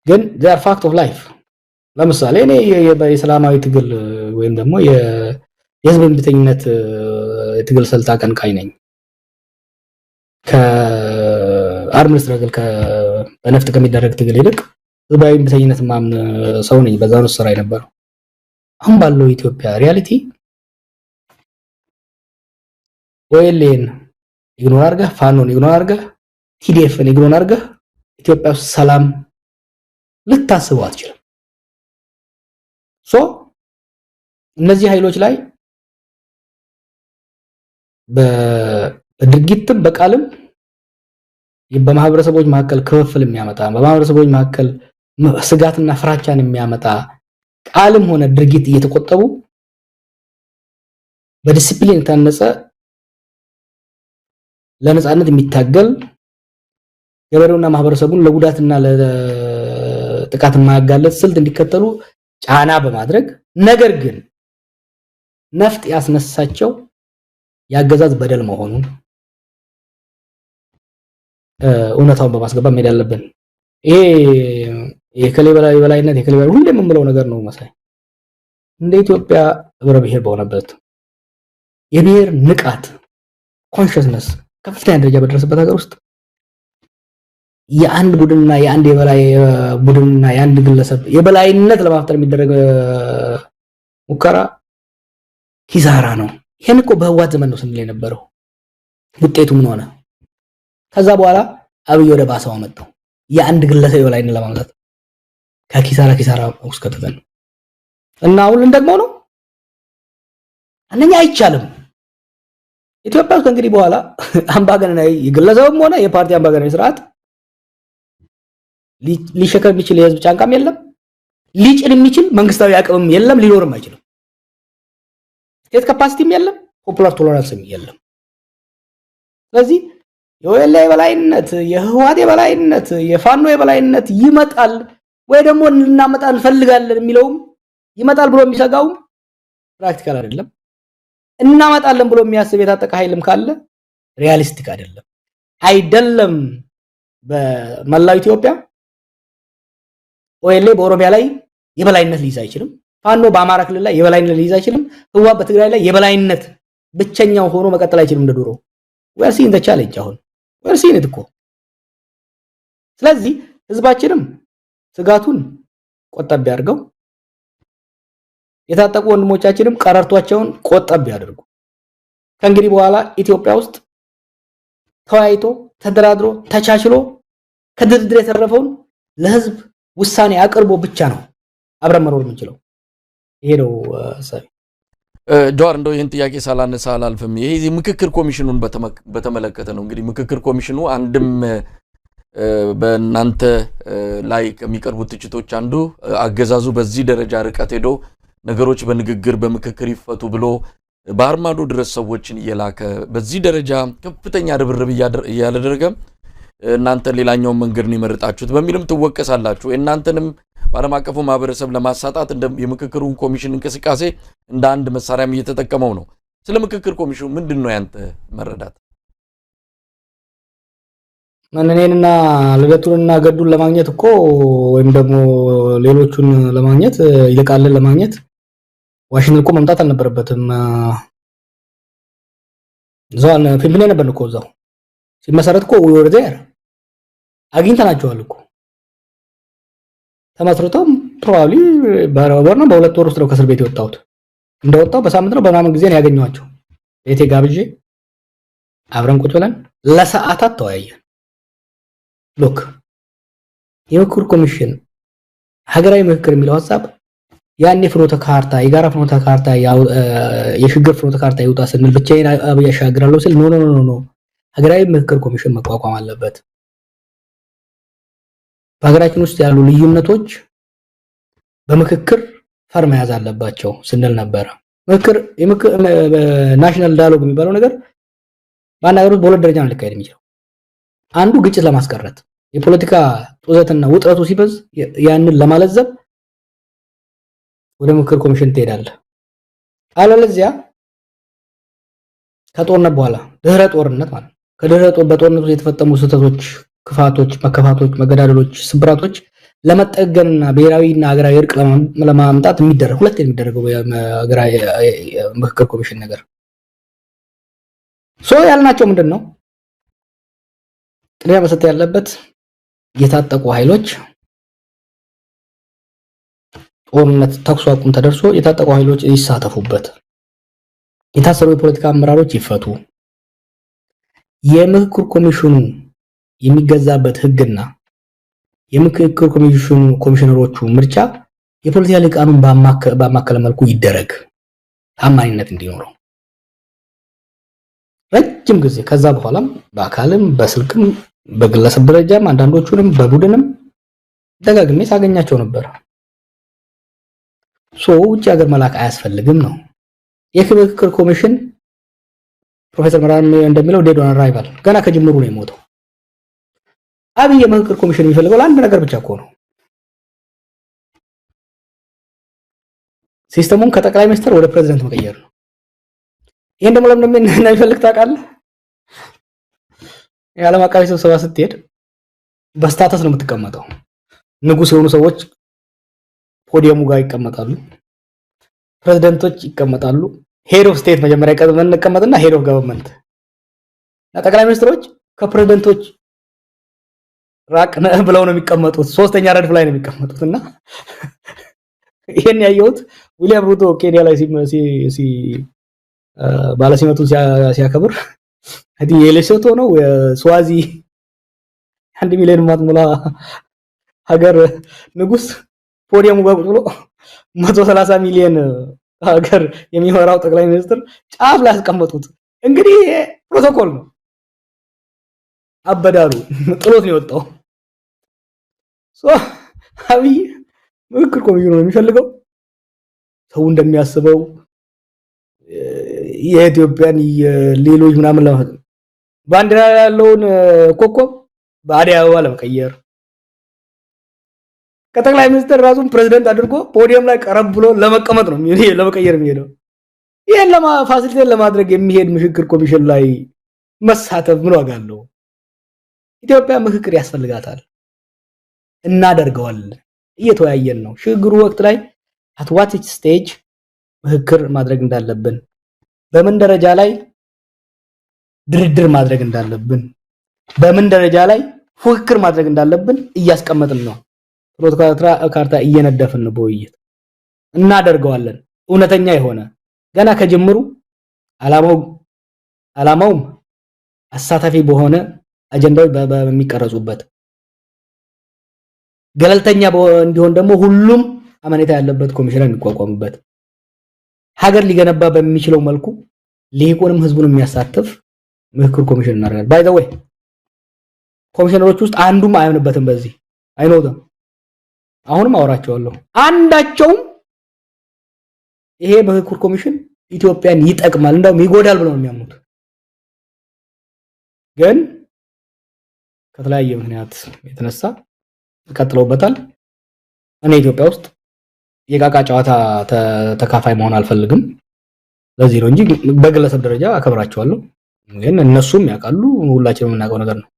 [SPEAKER 1] ግን they are fact of life። ለምሳሌ እኔ የሰላማዊ ትግል ወይም ደግሞ የህዝብ እምቢተኝነት ትግል ስልት አቀንቃኝ ነኝ። ከአርምድ ስትራግል በነፍጥ ከሚደረግ ትግል ይልቅ ህዝባዊ እምቢተኝነት ማምን ሰው ነኝ። በዛ ነው ስራ የነበረው። አሁን ባለው ኢትዮጵያ ሪያሊቲ ወይሌን ኢግኖር አድርገህ ፋኖን ኢግኖር አድርገህ ቲዲኤፍን ኢግኖር አድርገህ ኢትዮጵያ ውስጥ ሰላም ልታስበው አትችልም። እነዚህ ኃይሎች ላይ በድርጊትም በቃልም በማህበረሰቦች መካከል ክፍፍል የሚያመጣ በማህበረሰቦች መካከል ስጋትና ፍራቻን የሚያመጣ ቃልም ሆነ ድርጊት እየተቆጠቡ በዲሲፕሊን የታነጸ ለነጻነት የሚታገል ገበሬውና ማህበረሰቡን ለጉዳትና ለጥቃት የማያጋለጥ ስልት እንዲከተሉ ጫና በማድረግ ነገር ግን ነፍጥ ያስነሳቸው ያገዛዝ በደል መሆኑን እውነታውን በማስገባት መሄድ ያለብን። ይሄ የከሌ በላይነት የከሌ ሁሌም የምንለው ነገር ነው መሳይ። እንደ ኢትዮጵያ ህብረ ብሔር በሆነበት የብሔር ንቃት ኮንሽስነስ ከፍተኛ ደረጃ በደረሰበት ሀገር ውስጥ የአንድ ቡድንና የአንድ የበላይ ቡድንና የአንድ ግለሰብ የበላይነት ለማፍጠር የሚደረግ ሙከራ ኪሳራ ነው። ይሄን እኮ በህዋት ዘመን ነው ስንል የነበረው። ውጤቱ ምን ሆነ? ከዛ በኋላ አብይ ወደ ባሰው አመጣው። የአንድ ግለሰብ የበላይነት ለማምጣት ከኪሳራ ውስጥ ከተተን እና አሁን ደግሞ ነው አንደኛ አይቻልም። ኢትዮጵያ ውስጥ እንግዲህ በኋላ አምባገነናዊ የግለሰብም ሆነ የፓርቲ አምባገነናዊ ስርዓት ሊሸከም የሚችል የህዝብ ጫንቃም የለም፣ ሊጭን የሚችል መንግስታዊ አቅምም የለም፣ ሊኖርም አይችልም። ስቴት ካፓሲቲም የለም፣ ፖፑላር ቶለራንስም የለም። ስለዚህ የወያኔ የበላይነት፣ የህወሓት የበላይነት፣ የፋኖ የበላይነት ይመጣል ወይ ደግሞ ልናመጣ እንፈልጋለን የሚለውም ይመጣል ብሎ የሚሰጋው ፕራክቲካል አይደለም። እናመጣለን ብሎ የሚያስብ የታጠቀ ኃይልም ካለ ሪያሊስቲክ አይደለም። በመላው ኢትዮጵያ ወያኔ በኦሮሚያ ላይ የበላይነት ሊይዝ አይችልም። ፋኖ በአማራ ክልል ላይ የበላይነት ሊይዝ አይችልም። ህወሓት በትግራይ ላይ የበላይነት ብቸኛው ሆኖ መቀጠል አይችልም እንደ ድሮ። we're seeing the challenge አሁን we're seeing it እኮ። ስለዚህ ህዝባችንም ስጋቱን ቆጠብ ያድርገው፣ የታጠቁ ወንድሞቻችንም ቀረርቷቸውን ቆጠብ ያድርጉ። ከእንግዲህ በኋላ ኢትዮጵያ ውስጥ ተወያይቶ ተደራድሮ ተቻችሎ ከድርድር የተረፈውን ለህዝብ ውሳኔ አቅርቦ ብቻ ነው አብረን መኖር የምንችለው። ይሄ ነው ሰሪ
[SPEAKER 2] ጆር እንደው ይህን ጥያቄ ሳላነሳ አላልፍም። ይሄ ምክክር ኮሚሽኑን በተመለከተ ነው። እንግዲህ ምክክር ኮሚሽኑ አንድም በእናንተ ላይ ከሚቀርቡት ትችቶች አንዱ አገዛዙ በዚህ ደረጃ ርቀት ሄዶ ነገሮች በንግግር በምክክር ይፈቱ ብሎ በአርማዶ ድረስ ሰዎችን እየላከ በዚህ ደረጃ ከፍተኛ ርብርብ እያደረገ እናንተ ሌላኛውን መንገድ ነው የመረጣችሁት በሚልም ትወቀሳላችሁ። እናንተንም በዓለም አቀፉ ማህበረሰብ ለማሳጣት የምክክሩን ኮሚሽን እንቅስቃሴ እንደ አንድ መሳሪያም እየተጠቀመው ነው። ስለ ምክክር ኮሚሽኑ ምንድነው ያንተ መረዳት?
[SPEAKER 1] እኔንና ልደቱንና ገዱን ለማግኘት እኮ ወይም ደግሞ ሌሎቹን ለማግኘት ይልቃልን ለማግኘት ዋሽንግተን እኮ መምጣት አልነበረበትም። ዞን ፊልም ላይ ነበር እኮ እዛው ሲመሰረት እኮ ወደ ዴር አግኝተናቸዋል እኮ ተመስርተው ፕሮባብሊ በወር ነው በሁለት ወር ውስጥ ነው ከእስር ቤት የወጣሁት። እንደወጣው በሳምንት ነው በማመን ጊዜ ነው ያገኘኋቸው። ቤቴ ጋብዤ አብረን ቁጭ ብለን ለሰዓታት ተወያየን። ሎክ የምክክር ኮሚሽን ሀገራዊ ምክክር የሚለው ሐሳብ ያኔ ፍኖተ ካርታ የጋራ ፍኖተ ካርታ የሽግግር ፍኖተ ካርታ ይውጣ ስንል ብቻዬን አብይ ያሻግራለሁ ስል ኖ ሀገራዊ ምክክር ኮሚሽን መቋቋም አለበት። በሀገራችን ውስጥ ያሉ ልዩነቶች በምክክር ፈር መያዝ አለባቸው ስንል ነበር። ምክክር ናሽናል ዳያሎግ የሚባለው ነገር በአንድ በሁለት ደረጃ ነው ሊካሄድ የሚችለው። አንዱ ግጭት ለማስቀረት የፖለቲካ ጦዘትና ውጥረቱ ሲበዝ ያንን ለማለዘብ ወደ ምክክር ኮሚሽን ትሄዳለህ። አለለዚያ ከጦርነት በኋላ ድህረ ጦርነት ማለት ከድህረ ጦር በጦርነቱ የተፈጠሙ ስህተቶች፣ ክፋቶች፣ መከፋቶች፣ መገዳደሎች፣ ስብራቶች ለመጠገንና ብሔራዊና ሀገራዊ እርቅ ለማምጣት የሚደረግ ሁለት የሚደረገው ሀገራዊ ምክክር ኮሚሽን ነገር ያልናቸው ምንድነው? ቅድሚያ መሰጠት ያለበት የታጠቁ ኃይሎች ጦርነት ተኩስ አቁም ተደርሶ የታጠቁ ኃይሎች ይሳተፉበት፣ የታሰሩ የፖለቲካ አመራሮች ይፈቱ፣ የምክክር ኮሚሽኑ የሚገዛበት ህግና የምክክር ኮሚሽነሮቹ ምርጫ የፖለቲካ ልቃኑን ባማከለ መልኩ ይደረግ፣ ታማኝነት እንዲኖረው ረጅም ጊዜ ከዛ በኋላም በአካልም በስልክም በግለሰብ ደረጃም አንዳንዶቹንም በቡድንም ደጋግሜ ሳገኛቸው ነበር። ውጭ ሀገር መላክ አያስፈልግም ነው የምክክር ኮሚሽን። ፕሮፌሰር መራን እንደሚለው ዴድ ኦን አራይቫል ገና ከጅምሩ ነው የሞተው። አብይ የምክክር ኮሚሽን የሚፈልገው አንድ ነገር ብቻ እኮ ነው፣ ሲስተሙን ከጠቅላይ ሚኒስትር ወደ ፕሬዝዳንት መቀየር ነው። ይሄን ደግሞ ለምን እንደሚፈልግ ታውቃለህ? የዓለም አቀፍ ስብሰባ ስትሄድ በስታተስ ነው የምትቀመጠው። ንጉስ የሆኑ ሰዎች ፖዲየሙ ጋር ይቀመጣሉ፣ ፕሬዝዳንቶች ይቀመጣሉ፣ ሄድ ኦፍ ስቴት መጀመሪያ እንቀመጥና ሄድ ኦፍ ገቨርንመንት እና ጠቅላይ ሚኒስትሮች ከፕሬዝዳንቶች ራቅ ብለው ነው የሚቀመጡት። ሶስተኛ ረድፍ ላይ ነው የሚቀመጡትና ይሄን ያየሁት ዊሊያም ሩቶ ኬንያ ላይ ባለሲመቱን ሲያከብር እንግዲህ የሌሶቶ ነው ስዋዚ 1 ሚሊዮን ማትሞላ ሀገር ንጉስ ፖዲየሙ ጋር ቁጭ ብሎ 130 ሚሊዮን ሀገር የሚመራው ጠቅላይ ሚኒስትር ጫፍ ላይ አስቀመጡት። እንግዲህ ፕሮቶኮል ነው። አበዳሉ ጥሎት ነው የወጣው። አብይ ምክክር ኮሚሽኑ ነው የሚፈልገው ሰው እንደሚያስበው የኢትዮጵያን ሌሎች ምናምን ባንዲራ ያለውን ኮከብ በአደይ አበባ ለመቀየር ከጠቅላይ ሚኒስትር ራሱን ፕሬዝዳንት አድርጎ ፖዲየም ላይ ቀረብ ብሎ ለመቀመጥ ነው ለመቀየር የሚሄደው። ይሄን ፋሲሊቴት ለማድረግ የሚሄድ ምክክር ኮሚሽን ላይ መሳተፍ ምን ዋጋ አለው? ኢትዮጵያ ምክክር ያስፈልጋታል። እናደርገዋለን። እየተወያየን ነው። ሽግግሩ ወቅት ላይ at what stage ምክክር ማድረግ እንዳለብን፣ በምን ደረጃ ላይ ድርድር ማድረግ እንዳለብን፣ በምን ደረጃ ላይ ፉክክር ማድረግ እንዳለብን እያስቀመጥን ነው። ፍኖተ ካርታ እየነደፍን ነው። በውይይት እናደርገዋለን። እውነተኛ የሆነ ገና ከጅምሩ ዓላማውም አሳታፊ በሆነ አጀንዳዎች በሚቀረጹበት ገለልተኛ እንዲሆን ደግሞ ሁሉም አመኔታ ያለበት ኮሚሽን የሚቋቋምበት ሀገር ሊገነባ በሚችለው መልኩ ሊቁንም ህዝቡን የሚያሳትፍ ምክክር ኮሚሽን እናደርጋለን። ባይ ዘ ወይ ኮሚሽነሮች ውስጥ አንዱም አያምንበትም። በዚህ አይኖትም። አሁንም አወራቸዋለሁ። አንዳቸውም ይሄ ምክክር ኮሚሽን ኢትዮጵያን ይጠቅማል እንደውም ይጎዳል ብለው ነው የሚያምኑት። ግን ከተለያየ ምክንያት የተነሳ ቀጥለውበታል። እኔ ኢትዮጵያ ውስጥ የቃቃ ጨዋታ ተካፋይ መሆን አልፈልግም። ለዚህ ነው እንጂ በግለሰብ ደረጃ አከብራቸዋለሁ። ግን እነሱም ያውቃሉ፣ ሁላችንም የምናውቀው ነገር ነው።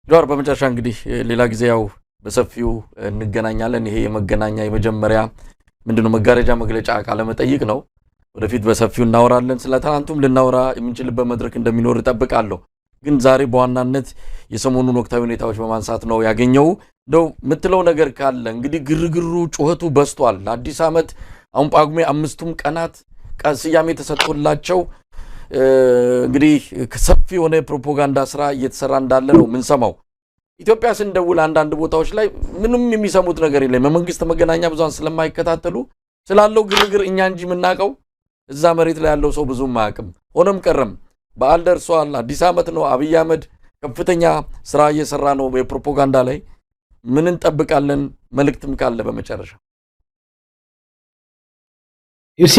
[SPEAKER 2] ጆር በመጨረሻ እንግዲህ ሌላ ጊዜ ያው በሰፊው እንገናኛለን። ይሄ የመገናኛ የመጀመሪያ ምንድነው መጋረጃ መግለጫ ቃለ መጠይቅ ነው። ወደፊት በሰፊው እናወራለን። ስለ ትናንቱም ልናወራ የምንችልበት መድረክ እንደሚኖር እጠብቃለሁ። ግን ዛሬ በዋናነት የሰሞኑን ወቅታዊ ሁኔታዎች በማንሳት ነው ያገኘው። እንደው የምትለው ነገር ካለ እንግዲህ ግርግሩ ጩኸቱ በዝቷል። አዲስ ዓመት አሁን ጳጉሜ 5ቱም ቀናት ስያሜ ተሰጥቶላቸው እንግዲህ ሰፊ የሆነ ፕሮፓጋንዳ ስራ እየተሰራ እንዳለ ነው የምንሰማው። ኢትዮጵያ ስንደውል አንዳንድ ቦታዎች ላይ ምንም የሚሰሙት ነገር የለም። የመንግስት መገናኛ ብዙሃን ስለማይከታተሉ ስላለው ግርግር እኛ እንጂ የምናውቀው እዛ መሬት ላይ ያለው ሰው ብዙም አያውቅም። ሆነም ቀረም በዓል ደርሷል። አዲስ ዓመት ነው። አብይ አህመድ ከፍተኛ ስራ እየሰራ ነው የፕሮፓጋንዳ ላይ። ምን እንጠብቃለን? መልእክትም ካለ በመጨረሻ
[SPEAKER 1] ዩሲ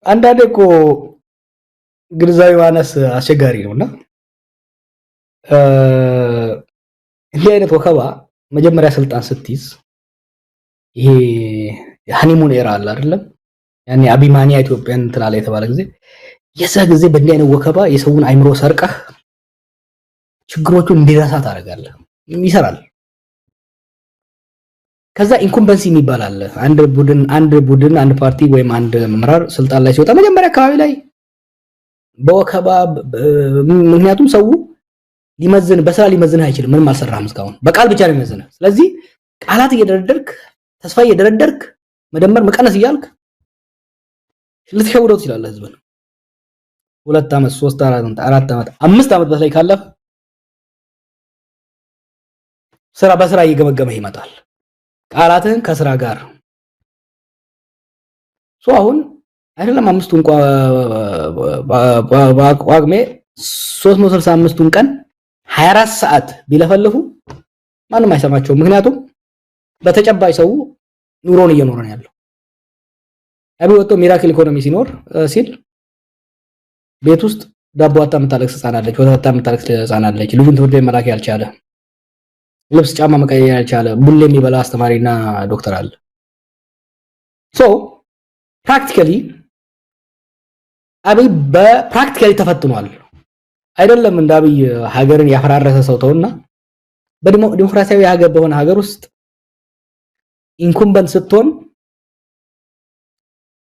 [SPEAKER 1] አንዳንዴ እኮ ግንዛቤ ማነስ አስቸጋሪ ነውና እንዲህ አይነት ወከባ መጀመሪያ ስልጣን ስትይዝ ይሄ ሃኒሙን ኤራ አለ አይደለም? ያኔ አቢማኒያ ኢትዮጵያን ትላለ የተባለ ጊዜ የዛ ጊዜ በእንዲህ አይነት ወከባ የሰውን አይምሮ ሰርቀህ ችግሮቹን እንዲረሳ ታደርጋለህ። ይሰራል። ከዛ ኢንኩምበንሲ የሚባል አለ። አንድ ቡድን አንድ ፓርቲ ወይም አንድ መምራር ስልጣን ላይ ሲወጣ መጀመሪያ አካባቢ ላይ በወከባ ምክንያቱም ሰው በስራ ሊመዝንህ አይችልም። ምንም አልሰራህም እስካሁን በቃል ብቻ ነው የሚመዝንህ። ስለዚህ ቃላት እየደረደርክ ተስፋ እየደረደርክ መደመር መቀነስ እያልክ ልትሸውደው ትችላለህ ህዝብን። 2 ዓመት 3 4 ዓመት 5 ዓመት በላይ ካለፈ በስራ እየገመገመ ይመጣል። ቃላትህን ከስራ ጋር አሁን አይደለም 5ቱን ጳጉሜ 365ቱን ቀን 24 ሰዓት ቢለፈልፉ ማንም አይሰማቸውም። ምክንያቱም በተጨባጭ ሰው ኑሮን እየኖረ ነው ያለው። አብይ ወጥቶ ሚራክል ኢኮኖሚ ሲል ቤት ውስጥ ዳቦ አጣ የምታለቅስ ህፃን አለች፣ ወተት አጣ የምታለቅስ ህፃን አለች። ልጁን ትምህርት ቤት መላክ ያልቻለ፣ ልብስ ጫማ መቀየር ያልቻለ፣ ቡሌ የሚበላ አስተማሪና ዶክተር አለ። ፕራክቲካሊ አብይ በፕራክቲካሊ ተፈትኗል። አይደለም እንደ አብይ ሀገርን ያፈራረሰ ሰው ተውና በዲሞክራሲያዊ ሀገር በሆነ ሀገር ውስጥ ኢንኩምበንት ስትሆን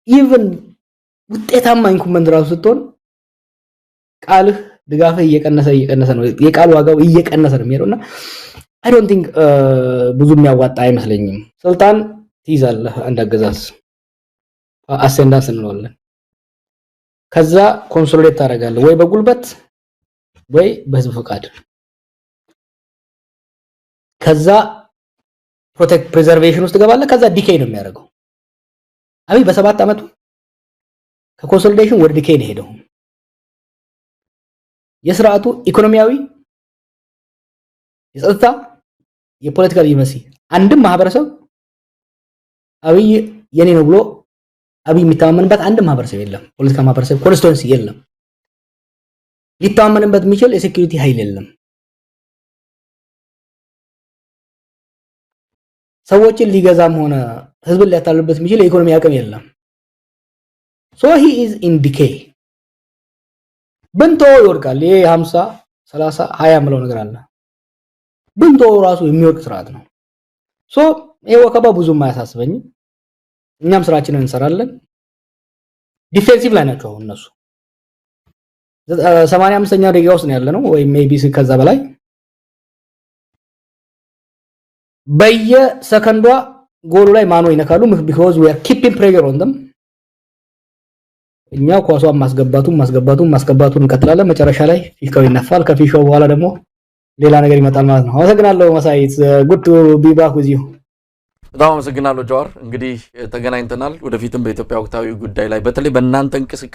[SPEAKER 1] ኢቭን ውጤታማ ኢንኩምበንት ራሱ ስትሆን ቃልህ ድጋፍህ እየቀነሰ ነው። የቃል ዋጋው እየቀነሰ ነው የሚሄደውና አይ ዶንት ቲንክ ብዙ የሚያዋጣ አይመስለኝም። ስልጣን ትይዛለህ፣ አንድ አገዛዝ አሴንዳንስ እንለዋለን። ከዛ ኮንሶሊዴት ታደርጋለህ ወይ በጉልበት ወይ በህዝብ ፈቃድ። ከዛ ፕሪዘርቬሽን ውስጥ ገባለህ። ከዛ ዲኬይ ነው የሚያደርገው። አብይ በ7 ዓመቱ ከኮንሶሊዴሽን ወደ ዲኬይ ነው ሄደው። የስርዓቱ ኢኮኖሚያዊ፣ የጸጥታ፣ የፖለቲካል ዲፕሎማሲ አንድም ማህበረሰብ አብይ የኔ ነው ብሎ አብይ የሚተማመንበት አንድ ማህበረሰብ የለም ፖለቲካ ማህበረሰብ ኮንስቲትዩንሲ የለም ሊተማመንበት የሚችል የሴኩሪቲ ኃይል የለም ሰዎችን ሊገዛም ሆነ ህዝብን ሊያታልልበት የሚችል የኢኮኖሚ አቅም የለም so he is in decay ብንቶ ይወርቃል ይሄ 50 30 20 ምለው ነገር አለ ብንቶ ራሱ የሚወርቅ ስርዓት ነው so ይሄ ወከባ ብዙም አያሳስበኝም እኛም ስራችንን እንሰራለን ዲፌንሲቭ ላይ ናቸው እነሱ 85ኛ ደቂቃ ውስጥ ነው ያለነው ወይ ሜቢ ከዛ በላይ በየሰከንዷ ጎሉ ላይ ማኖ ይነካሉ because we are keeping pressure on them እኛ ኳሷን ማስገባቱን እንቀጥላለን መጨረሻ ላይ ፊካው ይነፋል ከፊሻው በኋላ ደግሞ ሌላ ነገር ይመጣል ማለት ነው አመሰግናለሁ መሳይ it's good to be back with you
[SPEAKER 2] በጣም አመሰግናለሁ ጃዋር እንግዲህ ተገናኝተናል ወደፊትም በኢትዮጵያ ወቅታዊ ጉዳይ ላይ በተለይ በእናንተ እንቅስቃሴ